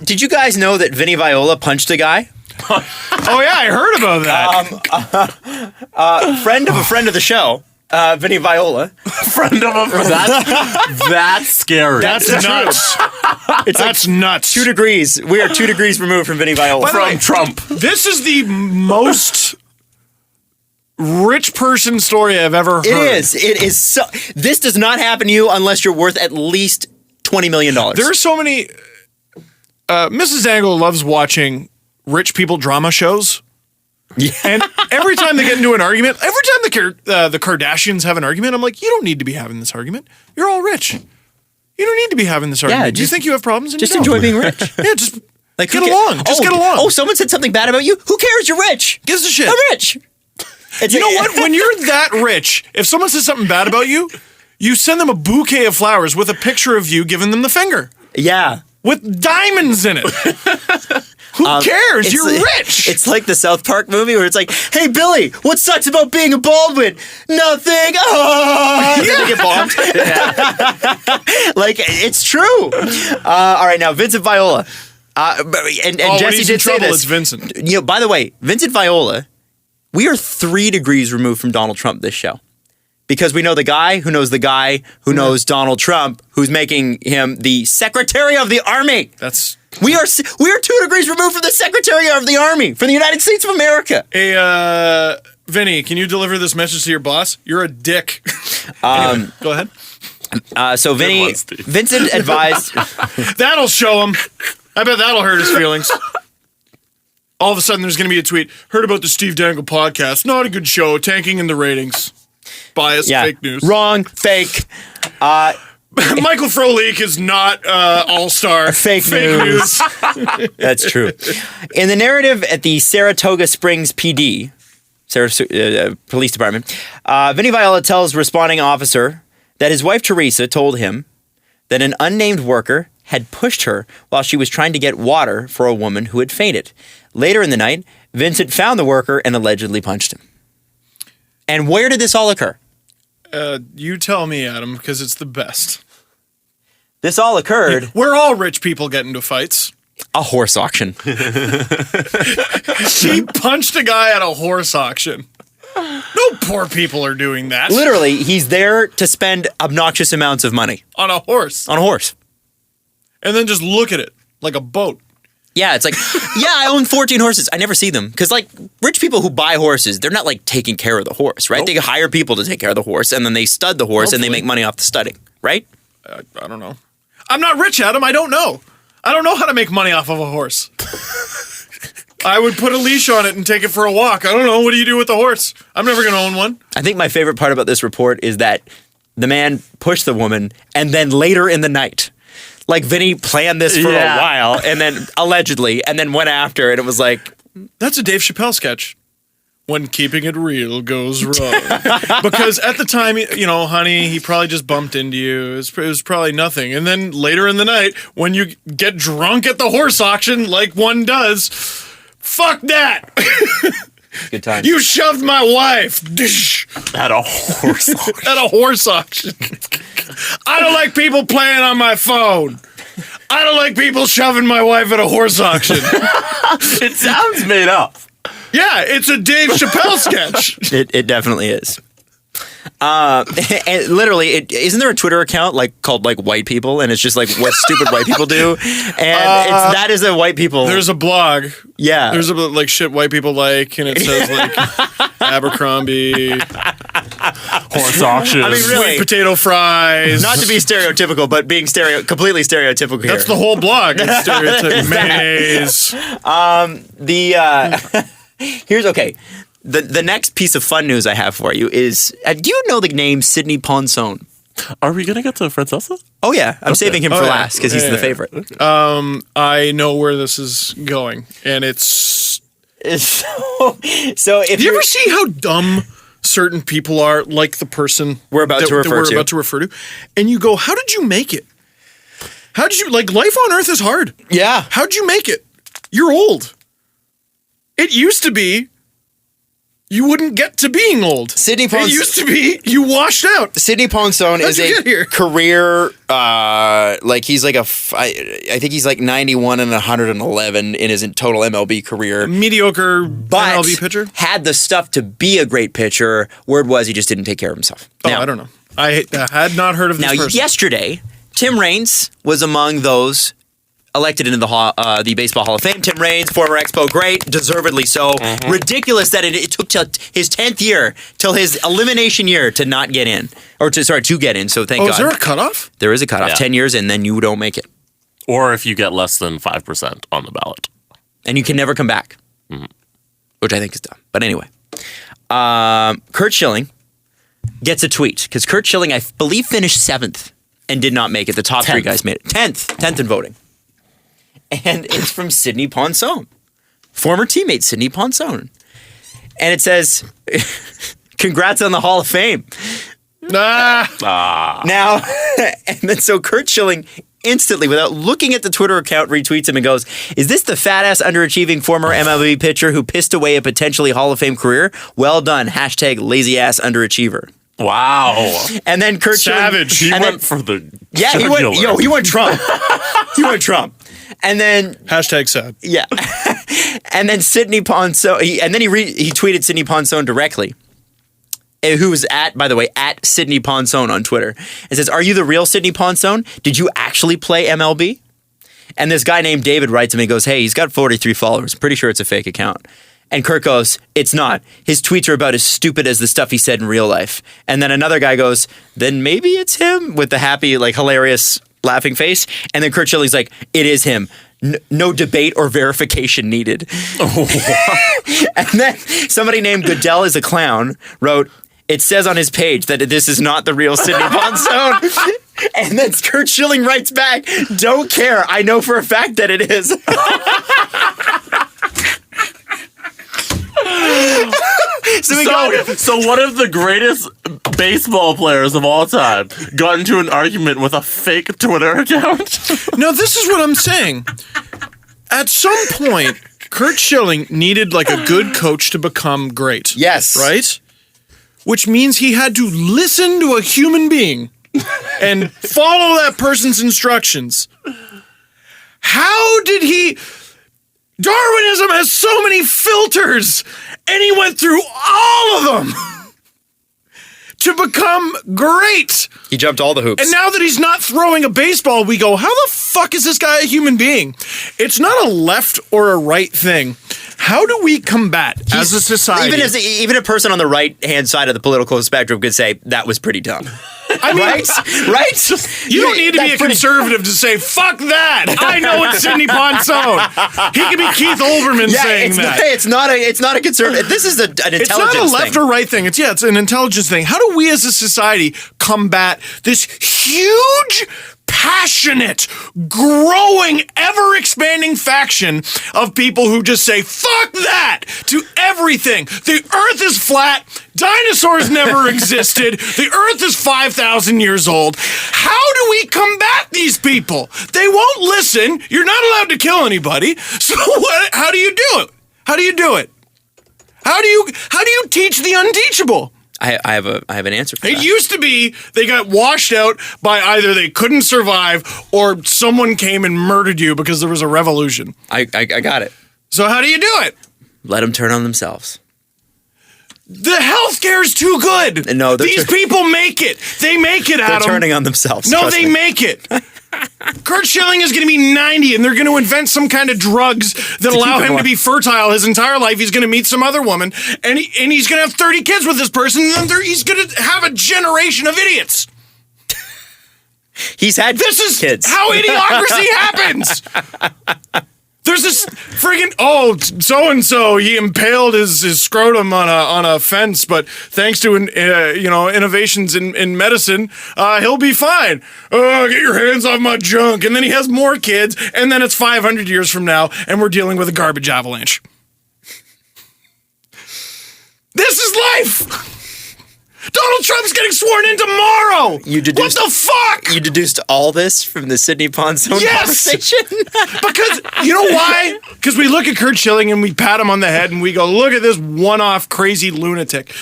did you guys know that Vinny Viola punched a guy? Oh yeah, I heard about that. Friend of a friend of the show, Vinny Viola. Friend of a friend. That's scary. That's nuts. That's nuts. 2 degrees. We are 2 degrees removed from Vinny Viola. By the way, Trump. This is the most rich person story I've ever heard. It is so. This does not happen to you unless you're worth at least $20 million. There are so many. Mrs. Dangle loves watching rich people drama shows. Yeah. And every time they get into an argument, every time the Kardashians have an argument, I'm like, you don't need to be having this argument. You're all rich. You don't need to be having this argument. Do you think you have problems? And just you enjoy don't? being rich. Yeah, just Like get along. Just get along. Oh, someone said something bad about you. Who cares? You're rich. Gives a shit. I'm rich. You know what? When you're that rich, if someone says something bad about you, you send them a bouquet of flowers with a picture of you giving them the finger. Yeah. With diamonds in it. Who cares? You're rich. It's like the South Park movie where it's like, hey, Billy, what sucks about being a Baldwin? Nothing. Oh, yeah. Then they get bombed. Like, it's true. All right, now, Vincent Viola. And Jesse did say this. It's Vincent. You know, by the way, Vincent Viola, we are 3 degrees removed from Donald Trump this show. Because we know the guy who knows knows Donald Trump, who's making him the Secretary of the Army. We are 2 degrees removed from the Secretary of the Army for the United States of America. Hey, Vinny, can you deliver this message to your boss? You're a dick. Anyway, go ahead. So Vincent advised. That'll show him. I bet that'll hurt his feelings. All of a sudden, there's going to be a tweet. Heard about the Steve Dangle podcast. Not a good show. Tanking in the ratings. Bias, fake news. Wrong, fake. Michael Frolik is not all-star. Fake news. That's true. In the narrative at the Saratoga Springs PD, Police Department, Vinny Viola tells responding officer that his wife Teresa told him that an unnamed worker had pushed her while she was trying to get water for a woman who had fainted. Later in the night, Vincent found the worker and allegedly punched him. And where did this all occur? You tell me, Adam, because it's the best. This all occurred... Where all rich people get into fights. A horse auction. She punched a guy at a horse auction. No poor people are doing that. Literally, he's there to spend obnoxious amounts of money. On a horse. On a horse. And then just look at it like a boat. Yeah, it's like, yeah, I own 14 horses. I never see them. Because, like, rich people who buy horses, they're not, like, taking care of the horse, right? Nope. They hire people to take care of the horse, and then they stud the horse, and they make money off the studding, right? I don't know. I'm not rich, Adam. I don't know. I don't know how to make money off of a horse. I would put a leash on it and take it for a walk. I don't know. What do you do with the horse? I'm never going to own one. I think my favorite part about this report is that the man pushed the woman, and then later in the night... Like, Vinny planned this for a while, and then, allegedly, and then went after, and it was like... That's a Dave Chappelle sketch. When keeping it real goes wrong. Because at the time, you know, honey, he probably just bumped into you. It was probably nothing. And then later in the night, when you get drunk at the horse auction, like one does, fuck that! Good time. You shoved my wife. At a horse auction. At a horse auction. I don't like people playing on my phone. I don't like people shoving my wife at a horse auction. It sounds made up. Yeah, it's a Dave Chappelle sketch. It definitely is. And literally, isn't there a Twitter account called White People, and it's just like what stupid white people do, and that is a white people. There's a blog. Yeah, there's a shit white people like, and it says like Abercrombie, horse auction. I mean, really, sweet potato fries. Not to be stereotypical, but being completely stereotypical here. That's the whole blog. It's stereotypical. Mayonnaise. Here's okay. The next piece of fun news I have for you is, do you know the name Sidney Ponson? Are we going to get to Francesa? Oh, yeah. I'm saving him for last because he's the favorite. I know where this is going, and it's... So if you ever see how dumb certain people are, like the person we're about to refer to, and you go, how did you make it? How did you... Like, life on Earth is hard. Yeah. How'd you make it? You're old. It used to be you wouldn't get to being old. Sidney Ponson. It used to be you washed out. Sidney Ponson is a career, he's like I think he's like 91 and 111 in his total MLB career. Mediocre MLB pitcher. Had the stuff to be a great pitcher. Word was he just didn't take care of himself. Now, I don't know. I had not heard of this person. Yesterday, Tim Raines was among those elected into the Baseball Hall of Fame. Tim Raines, former Expo great, deservedly so. Ridiculous that it took till his 10th year, till his elimination year, to not get in. To get in, so thank God. Is there a cutoff? There is a cutoff. Yeah. 10 years, and then you don't make it. Or if you get less than 5% on the ballot. And you can never come back. Which I think is dumb. But anyway. Curt Schilling gets a tweet, because Curt Schilling, I believe, finished 7th and did not make it. The top 3 guys made it. 10th in voting. And it's from Sidney Ponson, former teammate Sidney Ponson. And it says, congrats on the Hall of Fame. Now, and then so Curt Schilling instantly, without looking at the Twitter account, retweets him and goes, is this the fat-ass underachieving former MLB pitcher who pissed away a potentially Hall of Fame career? Well done. # lazy-ass underachiever. Wow. And then Curt Savage. Schilling... He went for the... Yeah, he went Trump. He went Trump. And then... # sad. Yeah. And then Sidney Ponson... he tweeted Sidney Ponson directly, who was by the way, at Sidney Ponson on Twitter. It says, are you the real Sidney Ponson? Did you actually play MLB? And this guy named David writes him and goes, hey, he's got 43 followers. Pretty sure it's a fake account. And Curt goes, it's not. His tweets are about as stupid as the stuff he said in real life. And then another guy goes, then maybe it's him, with the happy, like, hilarious laughing face. And then Curt Schilling's like, it is him. No debate or verification needed. And then somebody named Goodell is a clown wrote, it says on his page that this is not the real Sidney Ponson. And then Curt Schilling writes back, don't care. I know for a fact that it is. So one of the greatest baseball players of all time got into an argument with a fake Twitter account? No, this is what I'm saying. At some point, Curt Schilling needed like a good coach to become great. Yes. Right? Which means he had to listen to a human being and follow that person's instructions. How did he... Darwinism has so many filters, and he went through all of them to become great. He jumped all the hoops. And now that he's not throwing a baseball, we go, how the fuck is this guy a human being? It's not a left or a right thing. How do we combat as a society? Even a person on the right-hand side of the political spectrum could say, that was pretty dumb. I mean, right? You don't need to be a conservative to say, fuck that. I know it's Sidney Ponson. He could be Keith Olbermann saying that. It's not a conservative. This is an intelligence thing. It's not a left or right thing. It's an intelligence thing. How do we as a society combat this huge, passionate, growing, ever-expanding faction of people who just say, fuck that, to everything. The earth is flat. Dinosaurs never existed. The earth is 5,000 years old. How do we combat these people? They won't listen. You're not allowed to kill anybody. So how do you do it? How do you do it? How do you teach the unteachable? I have an answer for that. It used to be they got washed out by either they couldn't survive or someone came and murdered you because there was a revolution. I got it. So how do you do it? Let them turn on themselves. The healthcare is too good. No, these people make it. They make it, Adam. They're turning on themselves. No, they make it. Curt Schilling is going to be 90, and they're going to invent some kind of drugs that allow him to be fertile his entire life. He's going to meet some other woman, and he's going to have 30 kids with this person, and then he's going to have a generation of idiots. He's had This is kids. how idiocracy happens. There's this friggin' so-and-so, he impaled his scrotum on a fence, but thanks to innovations in medicine, he'll be fine. Get your hands off my junk. And then he has more kids, and then it's 500 years from now, and we're dealing with a garbage avalanche. This is life. Donald Trump's getting sworn in tomorrow. What the fuck? You deduced all this from the Sidney Ponson conversation? Because, you know why? Because we look at Curt Schilling and we pat him on the head and we go, look at this one-off crazy lunatic.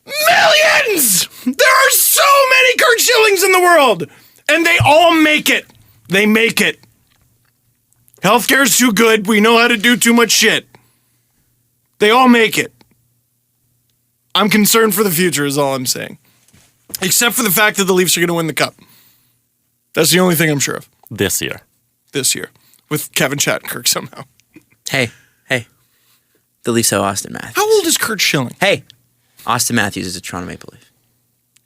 Millions! There are so many Curt Schillings in the world. And they all make it. They make it. Healthcare's too good. We know how to do too much shit. They all make it. I'm concerned for the future is all I'm saying. Except for the fact that the Leafs are going to win the Cup. That's the only thing I'm sure of. This year. this year with Kevin Shattenkirk somehow. Hey. The Leafs have Austin Matthews. How old is Curt Schilling? Hey, Austin Matthews is a Toronto Maple Leaf.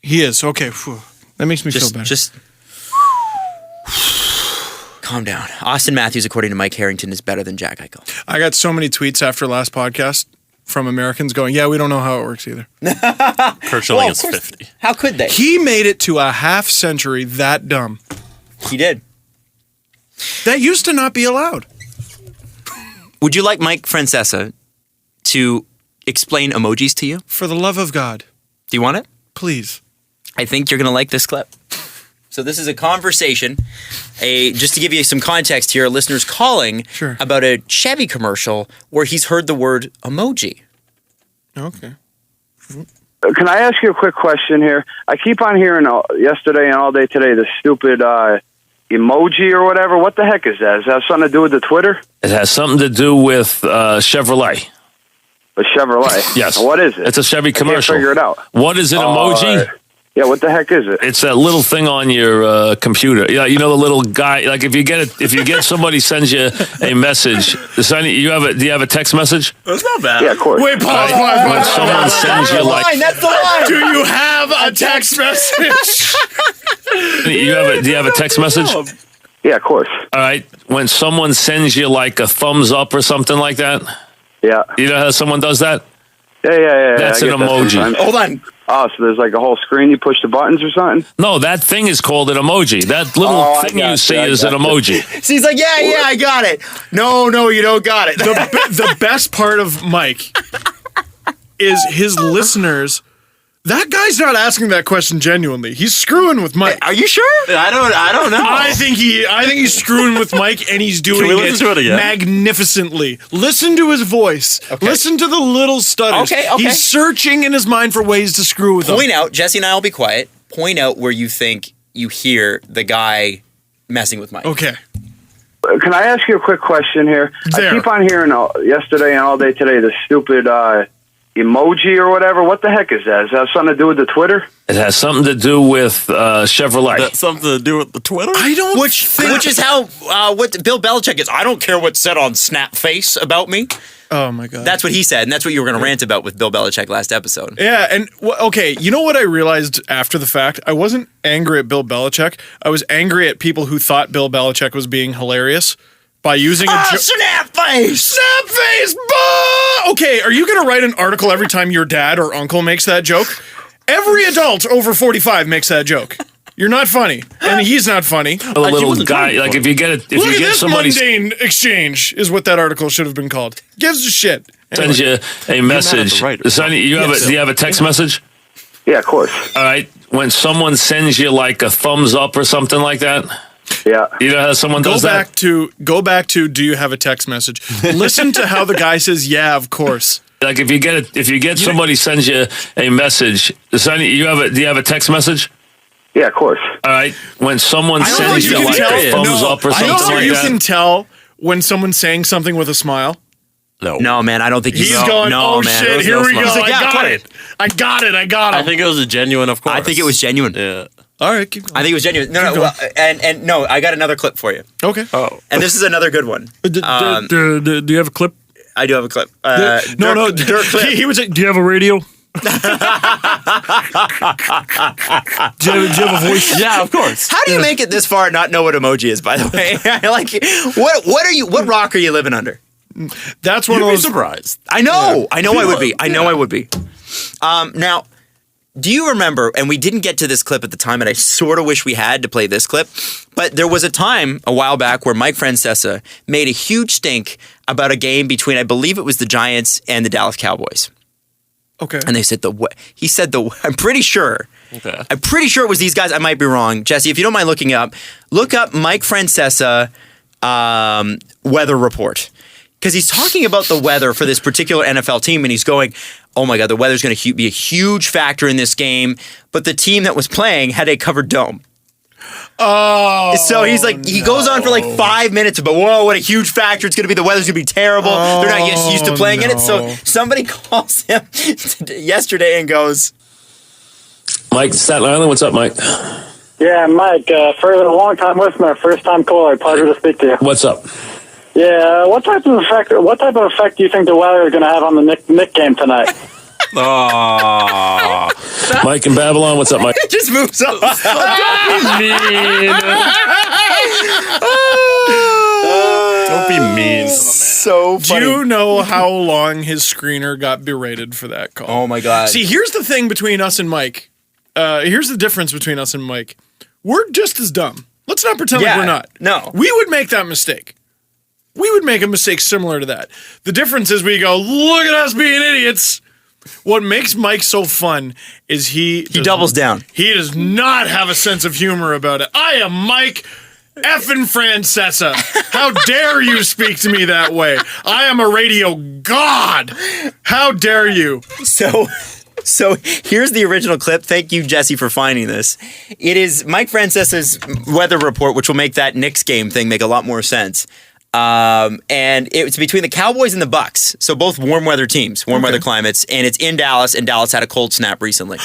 He is. Okay. Phew. That makes me feel better. Just calm down. Austin Matthews, according to Mike Harrington, is better than Jack Eichel. I got so many tweets after last podcast from Americans going, yeah, we don't know how it works either. Curt Schilling is 50. How could they? He made it to a half century that dumb. He did. That used to not be allowed. Would you like Mike Francesa to explain emojis to you? For the love of God. Do you want it? Please. I think you're going to like this clip. So this is a conversation, just to give you some context here, a listener's calling about a Chevy commercial where he's heard the word emoji. Okay. Can I ask you a quick question here? I keep on hearing yesterday and all day today the stupid emoji or whatever. What the heck is that? Does that have something to do with the Twitter? It has something to do with Chevrolet. A Chevrolet? Yes. What is it? It's a Chevy commercial. I can't figure it out. What is an emoji? Yeah, what the heck is it? It's that little thing on your computer. Yeah, you know the little guy. Like if you get somebody sends you a message. Do you have a text message? That's not bad. Yeah, of course. Wait, pause. When someone sends you like, That's the line. do you have a text message? do you have a text message? Yeah, of course. All right. When someone sends you like a thumbs up or something like that. Yeah. You know how someone does that? Yeah. That's I an get emoji. sometimes. Hold on. Oh, so there's like a whole screen, you push the buttons or something? No, that thing is called an emoji. That little thing you see is an emoji. So he's like, yeah, I got it. No, you don't got it. The best part of Mike is his listeners. That guy's not asking that question genuinely. He's screwing with Mike. Are you sure? I don't know. I think he's screwing with Mike, and he's doing Can we listen to it again? magnificently. Listen to his voice. Okay. Listen to the little stutters. Okay. He's searching in his mind for ways to screw with him. Point out, Jesse and I will be quiet. Point out where you think you hear the guy messing with Mike. Okay. Can I ask you a quick question here? There. I keep on hearing yesterday and all day today the stupid emoji or whatever. What the heck is that? Does that have something to do with the Twitter? It has something to do with Chevrolet. That's something to do with the Twitter? I don't Which is how what Bill Belichick is. I don't care what's said on Snapface about me. Oh, my God. That's what he said, and that's what you were going to rant about with Bill Belichick last episode. Yeah, and okay, you know what I realized after the fact? I wasn't angry at Bill Belichick. I was angry at people who thought Bill Belichick was being hilarious by using a Snapface! Snapface! Bah! Okay, are you going to write an article every time your dad or uncle makes that joke? Every adult over 45 makes that joke. You're not funny, and he's not funny. A little guy, like if you get Look at this somebody mundane exchange is what that article should have been called. Gives a shit. sends you a message. Do you have a text message? Yeah, of course. All right. When someone sends you like a thumbs up or something like that. Yeah. You know how someone does that? Go back to do you have a text message? Listen to how the guy says, yeah, of course. Like if you get somebody sends you a message. Do you have a text message? Yeah, of course. All right. When someone sends you like a thumbs up or something like You that. can tell when someone's saying something with a smile. No, man, I don't think He's going, oh, man. shit, here we go. He's like, I got it. I think it was a genuine, of course. I think it was genuine. Yeah. All right, keep going. I think it was genuine. No, Keep well, and no, I got another clip for you. Okay. Oh. And this is another good one. Do you have a clip? I do have a clip. Dirk clip. He would say, do you have a radio? do you have a voice? Yeah, of course. How do you make it this far and not know what emoji is, by the way? Like, what rock are you living under? That's one You'd of be those. surprised. I know I would be. I would be. Now, do you remember, and we didn't get to this clip at the time, and I sort of wish we had to play this clip, but there was a time a while back where Mike Francesa made a huge stink about a game between, I believe it was the Giants and the Dallas Cowboys. Okay. And they said I'm pretty sure. Okay. I'm pretty sure it was these guys. I might be wrong. Jesse, if you don't mind look up Mike Francesa weather report. Because he's talking about the weather for this particular NFL team, and he's going, oh my God, the weather's going to be a huge factor in this game, but the team that was playing had a covered dome. Oh. So he's like, he goes on for like 5 minutes about, whoa, what a huge factor. It's going to be, the weather's going to be terrible. They're not used to playing in it. So somebody calls him yesterday and goes, Mike, Staten Island, what's up, Mike? Yeah, Mike, for a long-time listener, first-time caller, pleasure to speak to you. What's up? Yeah, what type of effect do you think the weather is going to have on the Nick game tonight? Oh. Mike in Babylon, what's up, Mike? It just moves on. Don't be mean. So Do funny. you know how long his screener got berated for that call? Oh my God. See, here's the thing between us and Mike. Here's the difference between us and Mike. We're just as dumb. Let's not pretend like we're not. No. We would make that mistake. We would make a mistake similar to that. The difference is we go, look at us being idiots. What makes Mike so fun is he doubles down. He does not have a sense of humor about it. I am Mike effing Francesa. How dare you speak to me that way? I am a radio god. How dare you? So here's the original clip. Thank you, Jesse, for finding this. It is Mike Francesa's weather report, which will make that Knicks game thing make a lot more sense. And it's between the Cowboys and the Bucks. So both warm weather teams, warm weather climates, and it's in Dallas, and Dallas had a cold snap recently.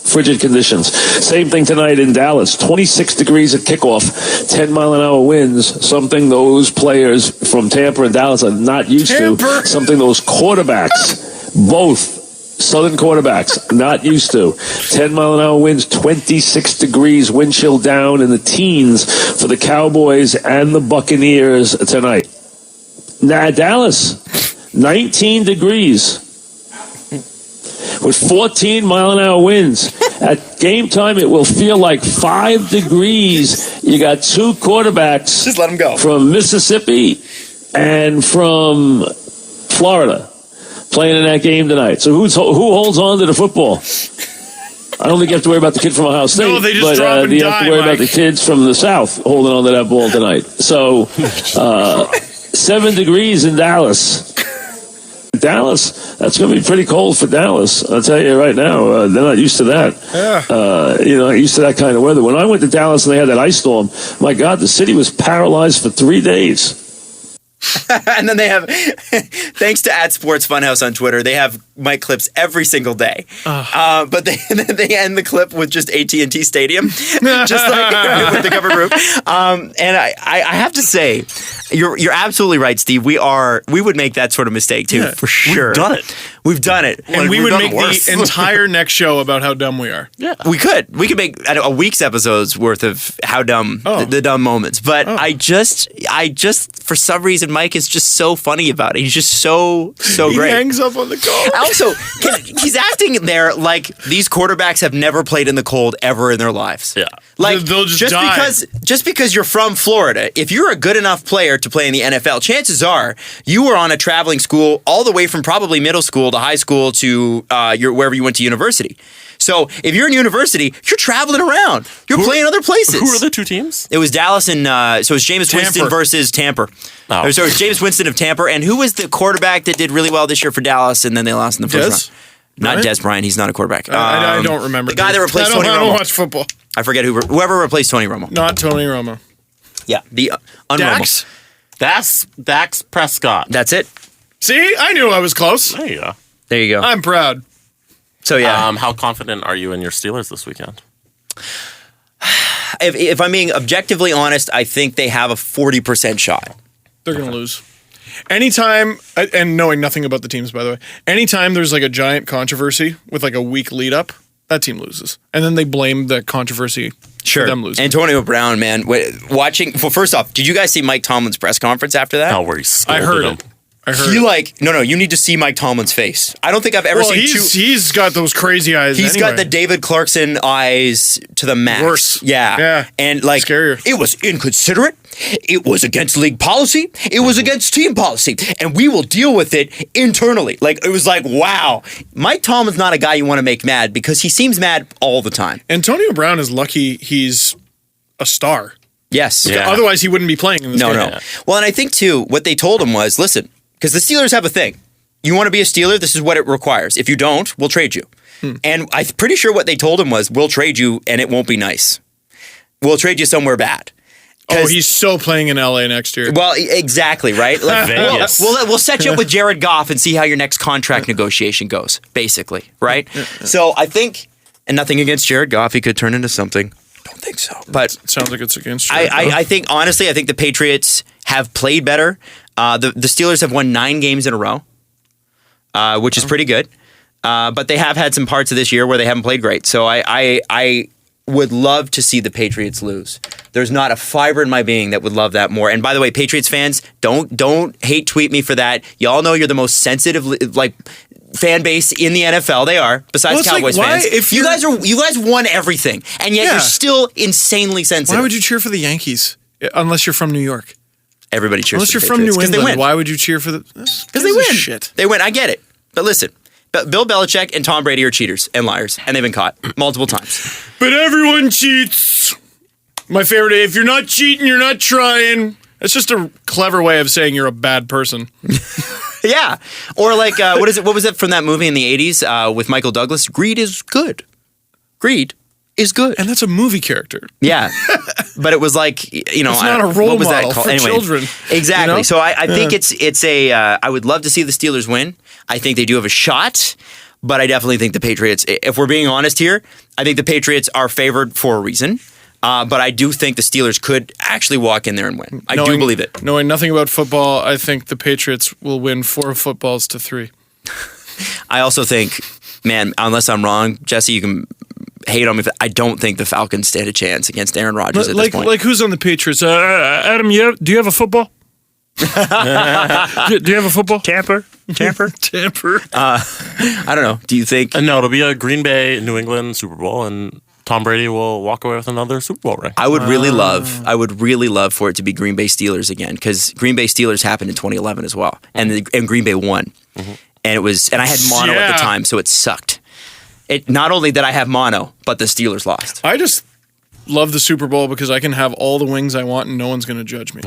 Frigid conditions. Same thing tonight in Dallas. 26 degrees at kickoff, 10-mile-an-hour winds, something those players from Tampa and Dallas are not used to, something those quarterbacks, both Southern quarterbacks, not used to. 10-mile-an-hour winds, 26 degrees, wind chill down in the teens for the Cowboys and the Buccaneers tonight. Now, Dallas, 19 degrees with 14-mile-an-hour winds. At game time, it will feel like 5 degrees. You got two quarterbacks. Just let them go. From Mississippi and from Florida playing in that game tonight. So who holds on to the football? I don't think you have to worry about the kid from Ohio State. No, they just drop and you die, have to worry about Mike. the kids from the South holding on to that ball tonight. So 7 degrees in Dallas. Dallas, that's going to be pretty cold for Dallas. I'll tell you right now, they're not used to that. Not used to that kind of weather. When I went to Dallas and they had that ice storm, my God, the city was paralyzed for 3 days. And then they have, thanks to @SportsFunhouse on Twitter, they have Mike clips every single day. But they end the clip with just AT&T Stadium, just like with the cover group. And I have to say, you're absolutely right, Steve. We would make that sort of mistake too, for sure. We've done it. And we we've would done make worse. the entire next show about how dumb we are. Yeah. We could make a week's episodes worth of how dumb the dumb moments. But I just for some reason Mike is just so funny about it. He's just so He great. hangs up on the call. Also, he's acting there like these quarterbacks have never played in the cold ever in their lives. Yeah. Like They'll just die. Just because you're from Florida, if you're a good enough player to play in the NFL, chances are you were on a traveling school all the way from probably middle school to high school to wherever you went to university. So if you're in university, you're traveling around. You're playing other places. Who are the two teams? It was Dallas and so it was Jameis Winston versus Tampa. Oh. So it was Jameis Winston of Tampa, and who was the quarterback that did really well this year for Dallas, and then they lost in the first round? Not Des Bryant. He's not a quarterback. I don't remember. The guy that replaced Tony Romo. I don't watch football. I forget whoever replaced Tony Romo. Not Tony Romo. Yeah, the un-Romo. Dax? Dax Prescott. That's it. See? I knew I was close. There you go. There you go. I'm proud. So yeah, How confident are you in your Steelers this weekend? if I'm being objectively honest, I think they have a 40% shot. They're going to lose. Anytime, and knowing nothing about the teams, by the way, anytime there's like a giant controversy with like a week lead up, that team loses. And then they blame the controversy for them losing. Antonio Brown, man, watching. Well, first off, did you guys see Mike Tomlin's press conference after that? Oh, where he scolded I heard him. it. No, you need to see Mike Tomlin's face. I don't think I've ever seen he's got those crazy eyes. He's got the David Clarkson eyes to the max. Worse. Yeah. And like, scarier. It was inconsiderate. It was against league policy. It was against team policy. And we will deal with it internally. Like, it was like, wow. Mike Tomlin's not a guy you want to make mad because he seems mad all the time. Antonio Brown is lucky he's a star. Yes. Yeah. Otherwise, he wouldn't be playing in this game. No. Well, and I think, too, what they told him was, listen, because the Steelers have a thing. You want to be a Steeler? This is what it requires. If you don't, we'll trade you. And I'm pretty sure what they told him was, we'll trade you and it won't be nice. We'll trade you somewhere bad. Oh, he's so playing in LA next year. Well, exactly, right? Like, Vegas. We'll set you up with Jared Goff and see how your next contract negotiation goes, basically, right? So I think And nothing against Jared Goff. He could turn into something. Don't think so. But It sounds like it's against Jared Goff. I think, honestly, I think the Patriots have played better. The Steelers have won 9 games in a row, which is pretty good. But they have had some parts of this year where they haven't played great. So I would love to see the Patriots lose. There's not a fiber in my being that would love that more. And by the way, Patriots fans, don't hate tweet me for that. Y'all know you're the most sensitive fan base in the NFL. They are, besides Cowboys fans. You guys won everything, and yet you're still insanely sensitive. Why would you cheer for the Yankees unless you're from New York? Everybody cheers Unless for the you're from New Patriots, England, why would you cheer for the? Because they win. Shit. They win. I get it. But listen, Bill Belichick and Tom Brady are cheaters and liars, and they've been caught multiple times. But everyone cheats. My favorite, if you're not cheating, you're not trying. It's just a clever way of saying you're a bad person. Yeah. Or like, what was it from that movie in the 80s with Michael Douglas? Greed is good. Greed is good. And that's a movie character. Yeah. But it was like, it's not a role what was model that called? for Anyway, children. Exactly. You know? So I think it's a, I would love to see the Steelers win. I think they do have a shot, but I definitely think the Patriots, if we're being honest here, I think the Patriots are favored for a reason. But I do think the Steelers could actually walk in there and win. I do believe it. Knowing nothing about football, I think the Patriots will win 4 footballs to 3. I also think, man, unless I'm wrong, Jesse, you can hate on me. I don't think the Falcons stand a chance against Aaron Rodgers at this point. Like who's on the Patriots? Adam, do you have a football? Do you have a football? Tamper. I don't know. Do you think? No, it'll be a Green Bay, New England Super Bowl, and Tom Brady will walk away with another Super Bowl ring. I would really love for it to be Green Bay Steelers again, because Green Bay Steelers happened in 2011 as well, and Green Bay won, and I had mono at the time, so it sucked. Not only did I have mono, but the Steelers lost. I just love the Super Bowl because I can have all the wings I want and no one's going to judge me.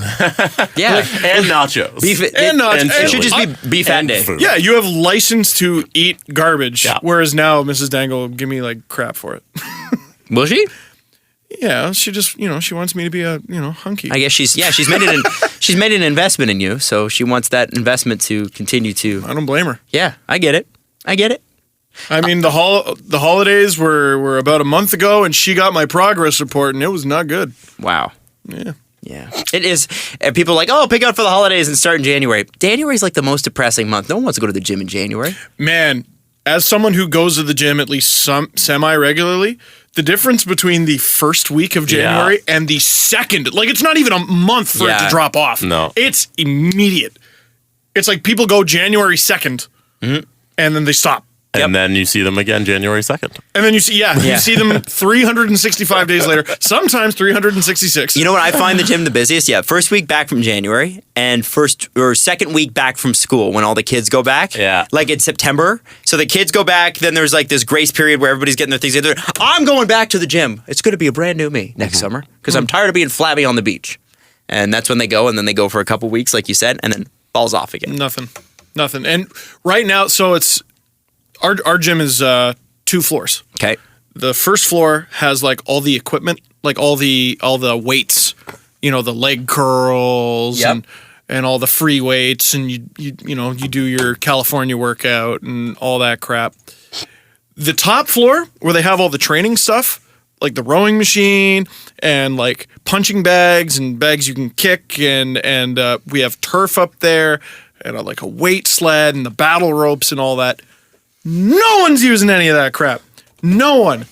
Yeah, and nachos. It should just be beef and day. Food. Yeah, you have license to eat garbage, whereas now Mrs. Dangle will give me like crap for it. Will she? Yeah, she just, she wants me to be a, hunky. I guess she's made an investment in you, so she wants that investment to continue to. I don't blame her. Yeah, I get it. I mean, the holidays were about a month ago, and she got my progress report, and it was not good. Wow. Yeah. Yeah. It is. And people are like, oh, pick out for the holidays and start in January. January is like the most depressing month. No one wants to go to the gym in January. Man, as someone who goes to the gym at least semi-regularly, the difference between the first week of January and the second, it's not even a month for it to drop off. No. It's immediate. It's like people go January 2nd, and then they stop. And then you see them again January 2nd. And then you see them 365 days later, sometimes 366. You know what I find the gym the busiest? Yeah, first week back from January and second week back from school when all the kids go back. Yeah. Like it's September. So the kids go back, then there's like this grace period where everybody's getting their things together. I'm going back to the gym. It's going to be a brand new me next summer because I'm tired of being flabby on the beach. And that's when they go, and then they go for a couple weeks, like you said, and then balls off again. Nothing. And right now, so it's... Our gym is 2 floors. Okay. The first floor has like all the equipment, like all the weights, the leg curls and all the free weights, and you do your California workout and all that crap. The top floor where they have all the training stuff, like the rowing machine and like punching bags and bags you can kick, and we have turf up there and like a weight sled and the battle ropes and all that. No one's using any of that crap. No one.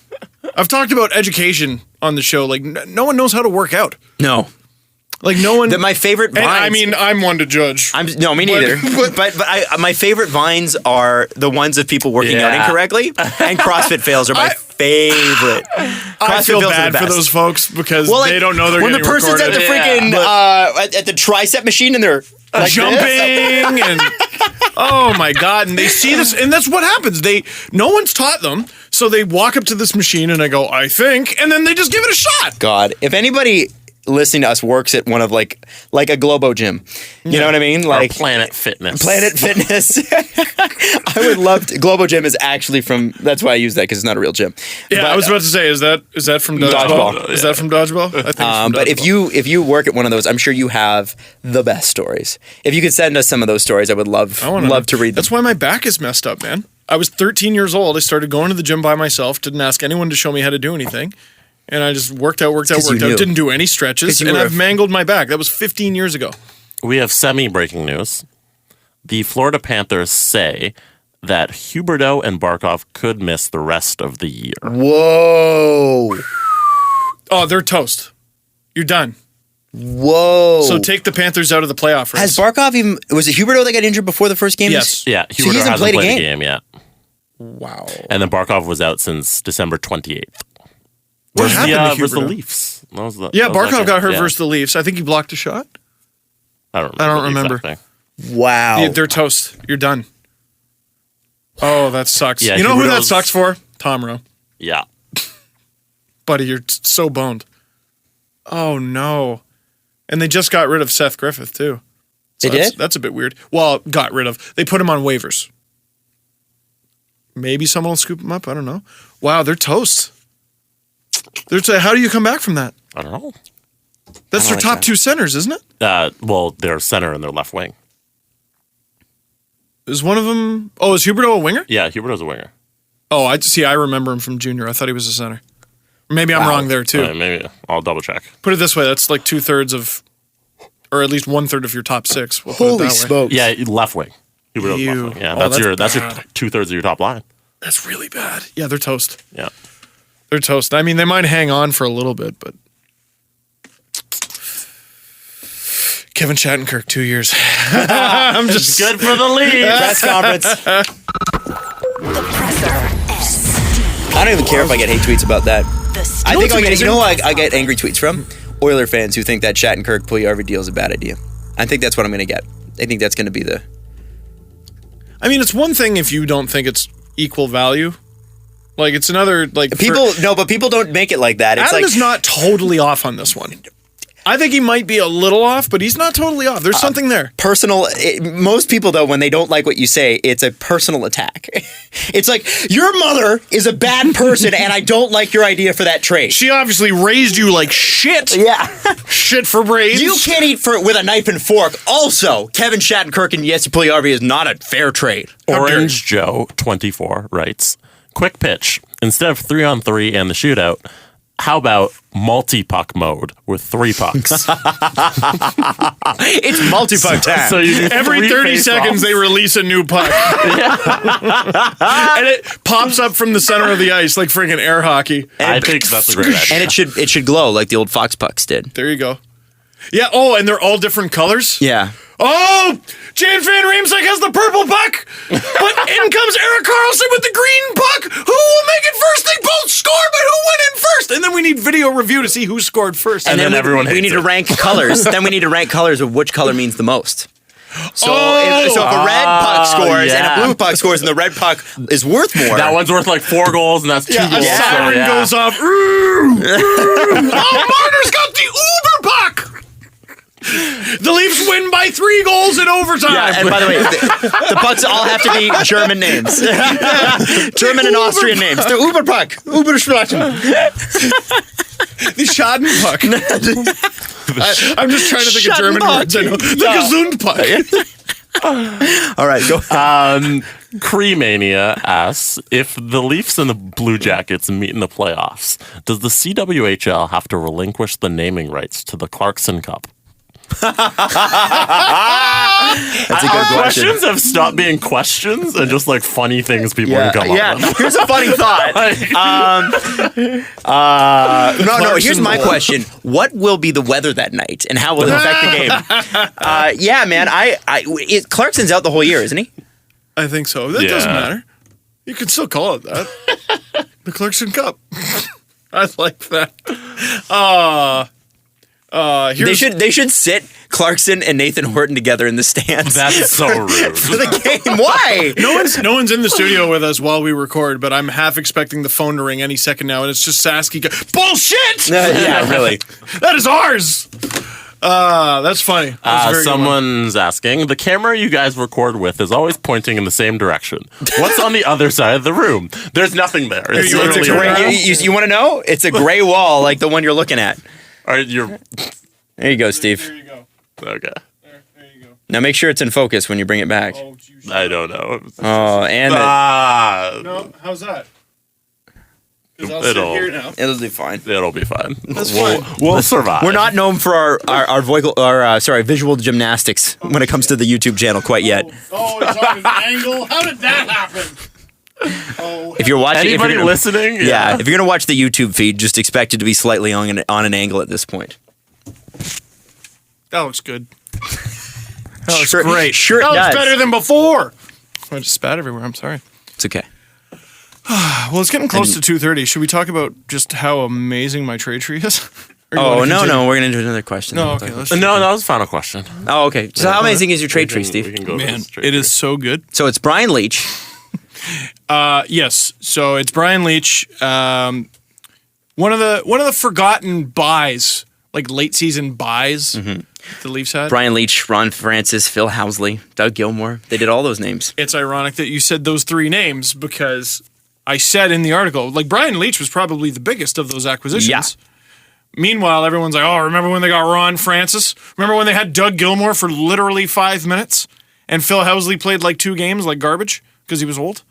I've talked about education on the show. Like, no one knows how to work out. No. Like, no one. My favorite vines. I mean, I'm one to judge. No, me neither. But my favorite vines are the ones of people working out incorrectly, and CrossFit fails are my favorite. I feel bad for those folks because they don't know they're when getting the person's recorded. at the freaking at the tricep machine and they're like jumping and oh my god, and they see this, and that's what happens. No one's taught them, so they walk up to this machine and I go, I think, and then they just give it a shot. God, if anybody listening to us works at one of like a Globo gym, you know what I mean? Like Planet Fitness. I would love to. Globo Gym is actually from. That's why I use that, because it's not a real gym. Yeah, I was about to say, is that from Dodgeball? Is that from Dodgeball? I think it's from but Dodgeball. if you work at one of those, I'm sure you have the best stories. If you could send us some of those stories, I would love to read them. That's why my back is messed up, man. I was 13 years old. I started going to the gym by myself. Didn't ask anyone to show me how to do anything. And I just worked out. Didn't do any stretches. And I've mangled my back. That was 15 years ago. We have semi-breaking news. The Florida Panthers say that Huberdeau and Barkov could miss the rest of the year. Whoa. Oh, they're toast. You're done. Whoa. So take the Panthers out of the playoff race. Has Barkov even... Was it Huberdeau that got injured before the first game? Yes. Yeah, So Huberdeau he hasn't hasn't played a played a game? game yet. Wow. And then Barkov was out since December 28th. What happened to versus the Huberdeau? Leafs. That was the, Yeah, that was that Barkov game. got hurt Yeah. versus the Leafs. I think he blocked a shot. I don't I don't the remember. exact thing. Wow. They're toast. You're done. Oh, that sucks. Yeah, you know who that Huberdeau's- sucks for? Tom Rowe. Yeah. Buddy, you're so boned. Oh, no. And they just got rid of Seth Griffith, too. They that's, did? That's a bit weird. Well, got rid of. They put him on waivers. Maybe someone will scoop him up. I don't know. Wow, they're toast. How do you come back from that? I don't know. That's their top two centers, isn't it? Well, their center and their left wing. Is one of them... Oh, is Huberdeau a winger? Yeah, Huberdeau's a winger. Oh, I remember him from junior. I thought he was a center. Maybe I'm wrong there, too. Maybe I'll double check. Put it this way, that's like 2/3 of... Or at least 1/3 of your top six. We'll put it Holy that way. smokes. Yeah, left wing. Huberdeau's Ew. left wing. Yeah, Oh, that's your bad. 2/3 of your top line. That's really bad. Yeah, they're toast. Yeah. They're toast. I mean, they might hang on for a little bit, but... Kevin Shattenkirk, 2 years. I'm just... Good for the league. Press conference. The presser. I don't even care if I get hate tweets about that. The I think I'll get, amazing? you know what I get angry tweets from? Oiler fans who think that Shattenkirk Puljujarvi deal is a bad idea. I think that's what I'm going to get. I think that's going to be the... I mean, it's one thing if you don't think it's equal value. Like, it's another... Like But people don't make it like that. It's Adam like... is not totally off on this one. I think he might be a little off, but he's not totally off. There's something there. Most people, though, when they don't like what you say, it's a personal attack. It's like, your mother is a bad person and I don't like your idea for that trade. She obviously raised you like shit. Yeah. Shit for brains. You can't eat with a knife and fork. Also, Kevin Shattenkirk and Jesse Puljujarvi is not a fair trade. Orange Joe 24 writes, quick pitch. Instead of 3-on-3 and the shootout, how about multi-puck mode with 3 pucks? It's multi-puck time. So you do Every 3 30 face-offs. seconds, they release a new puck. And it pops up from the center of the ice like freaking air hockey. I think that's a great idea. And it should glow like the old Fox pucks did. There you go. Yeah, oh, and they're all different colors? Yeah. Oh, James Van Riemsdyk has the purple puck, but in comes Erik Karlsson with the green puck. Who will make it first? They both score, but who went in first? And then we need video review to see who scored first. And then everyone we hates need to it. rank colors. Then we need to rank colors of which color means the most. So, if a red puck scores and a blue puck scores and the red puck is worth more. That one's worth like 4 goals, and that's 2 a goals. siren So, yeah. goes off. Oh, Marner's got the Uber puck. The Leafs win by 3 goals in overtime. Yeah, and by the way, the pucks all have to be German names. German and Austrian names. The Uber puck. Uber Sprechen. The Schadenpuck. I'm just trying to think of German words. I know. The Gesundpuck. All right, go. Cremania asks, if the Leafs and the Blue Jackets meet in the playoffs, does the CWHL have to relinquish the naming rights to the Clarkson Cup? That's a good question. Questions have stopped being questions and just like funny things people can come up with. Here's a funny thought. No. Here's my question: what will be the weather that night, and how will it affect the game? Yeah, man. Clarkson's out the whole year, isn't he? I think so. That doesn't matter. You can still call it that. The Clarkson Cup. I like that. They should sit Clarkson and Nathan Horton together in the stands. That's so rude. For the game. Why? No one's in the studio with us while we record, but I'm half expecting the phone to ring any second now, and it's just Sasky. Bullshit! Yeah, really. That is ours. That's funny. That's a very good one. Someone's asking, the camera you guys record with is always pointing in the same direction. What's on the other side of the room? There's nothing there. It's you want literally to a take a wall. You want to know? It's a gray wall like the one you're looking at. All right, you're There you go, Steve. There you go. okay. There you go. Now make sure it's in focus when you bring it back. I don't know. Oh, and No, how's that? It'll it'll be fine. it'll be fine. That's we'll, fine. We'll survive. We're not known for our visual gymnastics when it comes to the YouTube channel quite yet. Oh, it's on an angle. How did that happen? Oh, If you're watching, Anybody listening? yeah, if you're gonna watch the YouTube feed, just expect it to be slightly on an angle at this point. that looks good. That looks Sure- great. sure it that looks does. better than before. I just spat everywhere. I'm sorry. It's okay. Well, it's getting close to 2:30. Should we talk about just how amazing my trade tree is? Or you Oh wanna no, continue? we're gonna do another question. No, okay. Let's No, that was the final question. Oh, okay. So how amazing is your trade tree, We Steve? can go to Man, this trade it tree. is so good. So it's Brian Leetch. Yes. So it's Brian Leetch. One of the forgotten buys, like late season buys, the Leafs had. Brian Leetch, Ron Francis, Phil Housley, Doug Gilmour. They did all those names. It's ironic that you said those three names because I said in the article, like Brian Leetch was probably the biggest of those acquisitions. Yeah. Meanwhile, everyone's like, oh, remember when they got Ron Francis? Remember when they had Doug Gilmour for literally 5 minutes? And Phil Housley played like 2 games like garbage because he was old?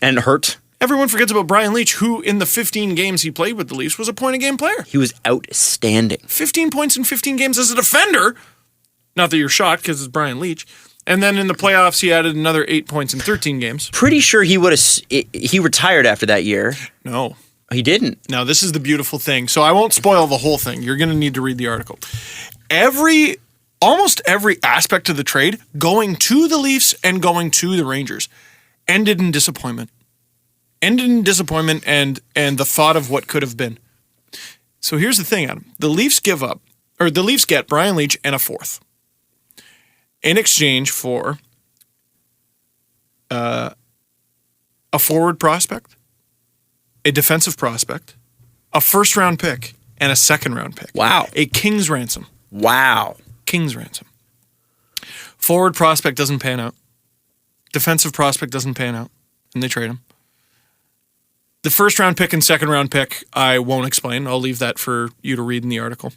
And hurt. Everyone forgets about Brian Leetch, who in the 15 games he played with the Leafs was a point-a-game player. He was outstanding. 15 points in 15 games as a defender. Not that you're shocked because it's Brian Leetch. And then in the playoffs, he added another 8 points in 13 games. Pretty sure he would have. He retired after that year. No. He didn't. Now, this is the beautiful thing. So I won't spoil the whole thing. You're going to need to read the article. Almost every aspect of the trade, going to the Leafs and going to the Rangers, ended in disappointment. And the thought of what could have been. So here's the thing, Adam. The Leafs get Brian Leetch and a fourth in exchange for a forward prospect, a defensive prospect, a first-round pick, and a second-round pick. Wow. A king's ransom. Wow. King's ransom. Forward prospect doesn't pan out. Defensive prospect doesn't pan out, and they trade him. The first-round pick and second-round pick, I won't explain. I'll leave that for you to read in the article.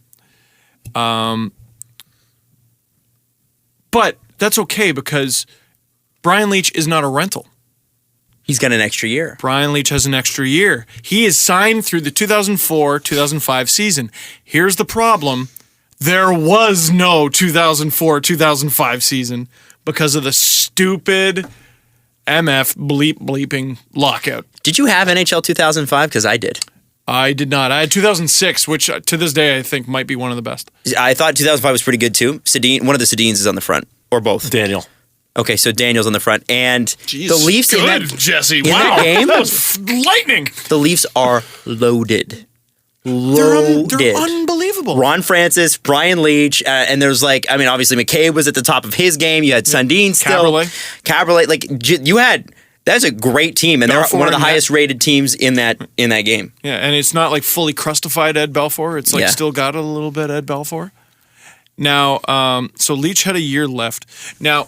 But that's okay because Brian Leetch is not a rental. He's got an extra year. Brian Leetch has an extra year. He is signed through the 2004-2005 season. Here's the problem. There was no 2004-2005 season because of the stupid MF bleeping lockout. Did you have NHL 2005? Because I did. I did not. I had 2006, which to this day I think might be one of the best. I thought 2005 was pretty good too. One of the Sedins is on the front, or both. Daniel. Okay, so Daniel's on the front, and Jeez, the Leafs good, in that Jesse. in Wow, that game, that was lightning. the Leafs are loaded. They're unbelievable. Ron Francis, Brian Leetch, and there's obviously McCabe was at the top of his game. You had Sundin still, Caberlet. That's a great team, and they're Belfour one of the and highest rated teams in that game. Yeah, and it's not like fully crustified Ed Belfour. It's like still got a little bit Ed Belfour. Now, so Leetch had a year left. Now,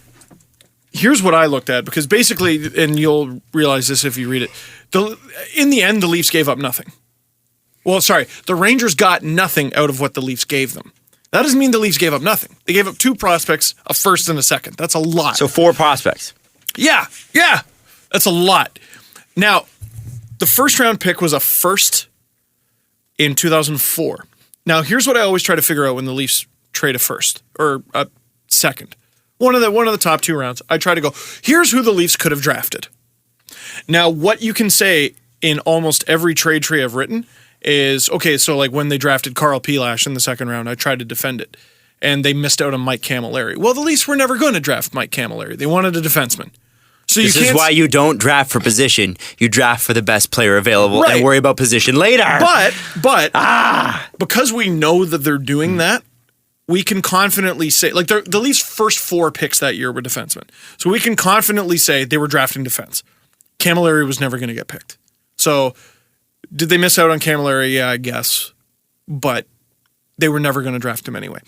here's what I looked at, because basically, and you'll realize this if you read it, in the end, the Leafs gave up nothing. Well, sorry, the Rangers got nothing out of what the Leafs gave them. That doesn't mean the Leafs gave up nothing. They gave up 2 prospects, a first and a second. That's a lot. So 4 prospects. Yeah. That's a lot. Now, the first round pick was a first in 2004. Now, here's what I always try to figure out when the Leafs trade a first or a second. One of the top 2 rounds, I try to go, here's who the Leafs could have drafted. Now, what you can say in almost every trade tree I've written is, okay, so like when they drafted Carl Pelash in the second round, I tried to defend it. And they missed out on Mike Camilleri. Well, the Leafs were never going to draft Mike Camilleri. They wanted a defenseman. So This is why you don't draft for position. You draft for the best player available and worry about position later. But because we know that they're doing that, we can confidently say, like the Leafs' first 4 picks that year were defensemen. So we can confidently say they were drafting defense. Camilleri was never going to get picked. So did they miss out on Camilleri? Yeah, I guess. But they were never going to draft him anyway.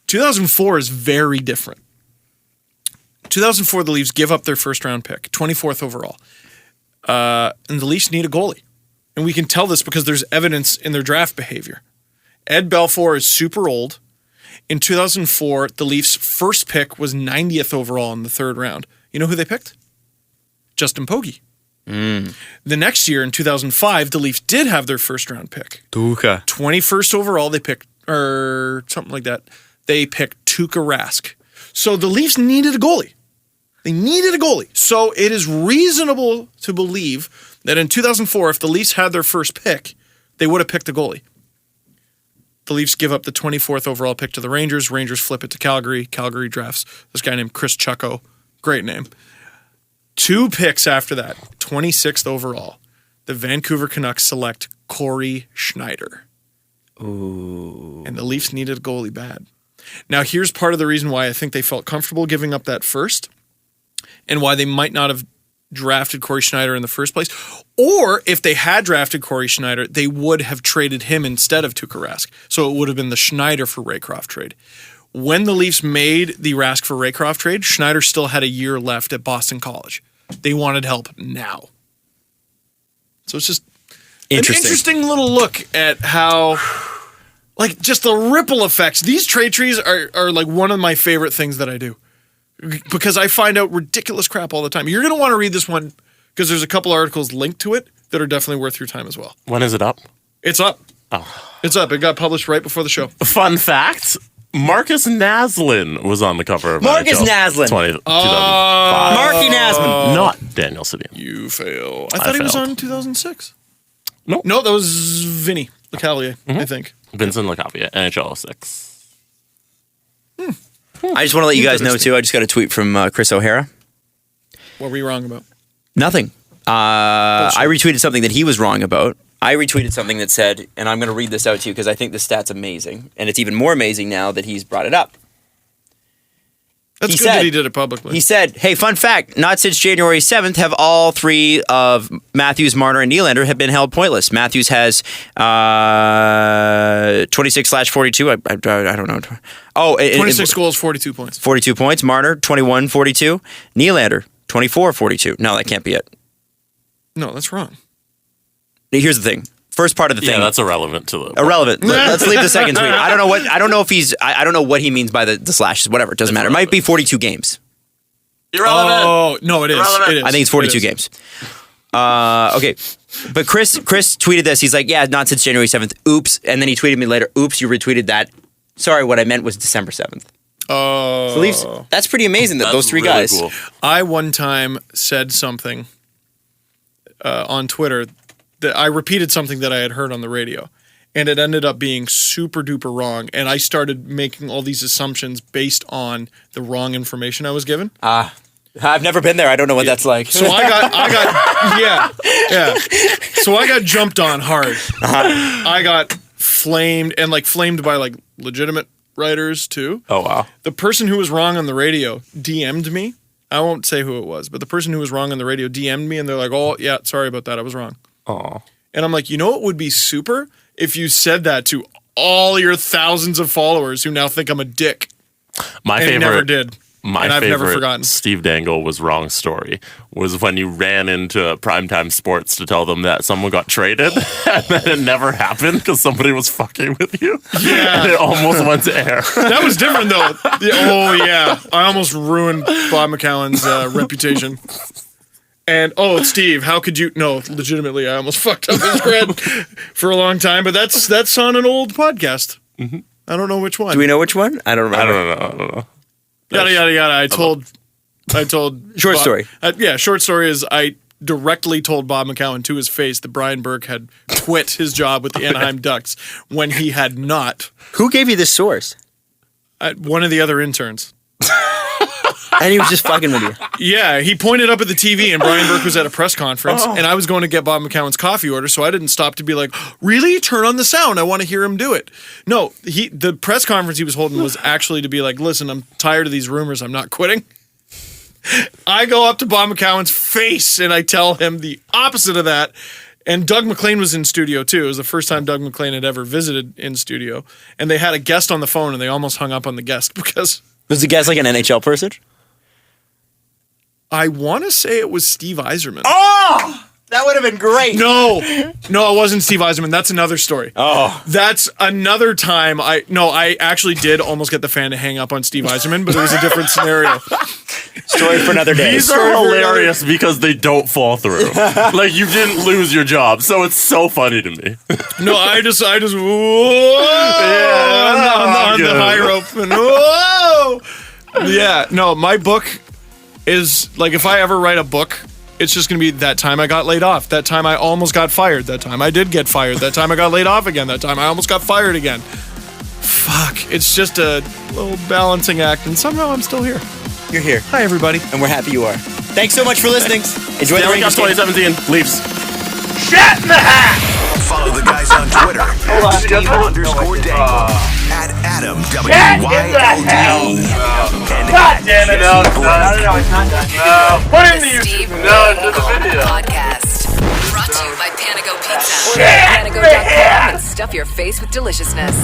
2004 is very different. 2004, the Leafs give up their first-round pick, 24th overall. And the Leafs need a goalie. And we can tell this because there's evidence in their draft behavior. Ed Belfour is super old, In 2004, the Leafs' first pick was 90th overall in the third round. You know who they picked? Justin Pogge. The next year, in 2005, the Leafs did have their first round pick. Tuukka. 21st overall, they picked, or something like that. They picked Tuukka Rask. So the Leafs needed a goalie. They needed a goalie. So it is reasonable to believe that in 2004, if the Leafs had their first pick, they would have picked a goalie. The Leafs give up the 24th overall pick to the Rangers. Rangers flip it to Calgary. Calgary drafts this guy named Chris Chucko. Great name. 2 picks after that, 26th overall, the Vancouver Canucks select Corey Schneider. Ooh. And the Leafs needed a goalie bad. Now, here's part of the reason why I think they felt comfortable giving up that first and why they might not have drafted Corey Schneider in the first place. Or if they had drafted Corey Schneider, they would have traded him instead of Tuukka Rask. So it would have been the Schneider for Raycroft trade. When the Leafs made the Rask for Raycroft trade, Schneider still had a year left at Boston College. They wanted help now. So it's just an interesting little look at how, like, just the ripple effects. These trade trees are like one of my favorite things that I do because I find out ridiculous crap all the time. You're going to want to read this one because there's a couple articles linked to it that are definitely worth your time as well. When is it up? It's up. Oh. It's up. It got published right before the show. Fun fact. Marcus Naslin was on the cover of Marcus NHL Naslin. 2005. Marky Naslin. Not Daniel Sedin. You fail. I thought he was failed. on 2006. Nope. No, that was Vinny LeCavalier, I think. Vincent LeCavalier, NHL 06. I just want to let you guys know, too, I just got a tweet from Chris O'Hara. What were you wrong about? Nothing. I retweeted something that he was wrong about. I retweeted something that said, and I'm going to read this out to you because I think the stat's amazing. And it's even more amazing now that he's brought it up. That's good that he did it publicly. He said, hey, fun fact, not since January 7th have all 3 of Matthews, Marner, and Nylander have been held pointless. Matthews has 26/42. I don't know. 26 goals, 42 points. 42 points. Marner, 21-42. Nylander, 24-42. No, that can't be it. No, that's wrong. Here's the thing. First part of the thing. Yeah, that's irrelevant to the... Irrelevant. Let's leave the second tweet. I don't know if he's... I don't know what he means by the slashes. Whatever. It doesn't matter. It might be 42 games. Irrelevant. Oh, no, it is. Irrelevant. It is. I think it's 42 games. Okay. But Chris tweeted this. He's like, yeah, not since January 7th. Oops. And then he tweeted me later. Oops, you retweeted that. Sorry, what I meant was December 7th. Oh. So Leafs, that's pretty amazing that those 3 really guys... Cool. I one time said something on Twitter that I repeated something that I had heard on the radio, and it ended up being super duper wrong. And I started making all these assumptions based on the wrong information I was given. I've never been there. I don't know what that's like. So I got So I got jumped on hard. I got flamed by like legitimate writers too. Oh, wow. The person who was wrong on the radio DM'd me. I won't say who it was, but the person who was wrong on the radio DM'd me, and they're like, "Oh, yeah, sorry about that. I was wrong." Oh. And I'm like, you know what would be super? If you said that to all your thousands of followers who now think I'm a dick. My and favorite... never did. My and I've favorite never forgotten. Steve Dangle was wrong story was when you ran into Primetime Sports to tell them that someone got traded and then it never happened because somebody was fucking with you. Yeah. And it almost went to air. That was different though. Oh yeah. I almost ruined Bob McCowan's reputation. And Steve, how could you? No, legitimately, I almost fucked up his cred for a long time. But that's on an old podcast. Mm-hmm. I don't know which one. Do we know which one? I don't remember. I don't know. Yada yada yada. I told. Short Bob, story. Short story is I directly told Bob McCowan to his face that Brian Burke had quit his job with the Anaheim Ducks when he had not. Who gave you this source? One of the other interns. And he was just fucking with you. Yeah, he pointed up at the TV and Brian Burke was at a press conference and I was going to get Bob McCowan's coffee order, so I didn't stop to be like, really? Turn on the sound. I want to hear him do it. No, the press conference he was holding was actually to be like, listen, I'm tired of these rumors. I'm not quitting. I go up to Bob McCowan's face and I tell him the opposite of that. And Doug McLean was in studio too. It was the first time Doug McLean had ever visited in studio. And they had a guest on the phone and they almost hung up on the guest because... Was the guest like an NHL person? I want to say it was Steve Yzerman. Oh! That would have been great. No, it wasn't Steve Yzerman. That's another story. Oh. That's another time I actually did almost get the fan to hang up on Steve Yzerman, but it was a different scenario. Story for another day. These are hilarious because they don't fall through. Like, you didn't lose your job, so it's so funny to me. No, I just whoa, on the high rope. And whoa! Yeah, no, my book is, like, if I ever write a book, it's just going to be that time I got laid off, that time I almost got fired, that time I did get fired, that time I got laid off again, that time I almost got fired again. Fuck, it's just a little balancing act, and somehow I'm still here. You're here. Hi, everybody. And we're happy you are. Thanks so much for listening. Enjoy the Stanley Cup Rangers game. 2017. Leafs. Shatt in the hat! Follow the guys on Twitter at Steve_Dangle, at Adam WYLD, and God damn it! No, it's not done. Put in the Steve YouTube. No, it's just a Dangle video. Podcast. Brought to you by Panago Pizza. Shatt in the Panago.com hat! and stuff your face with deliciousness.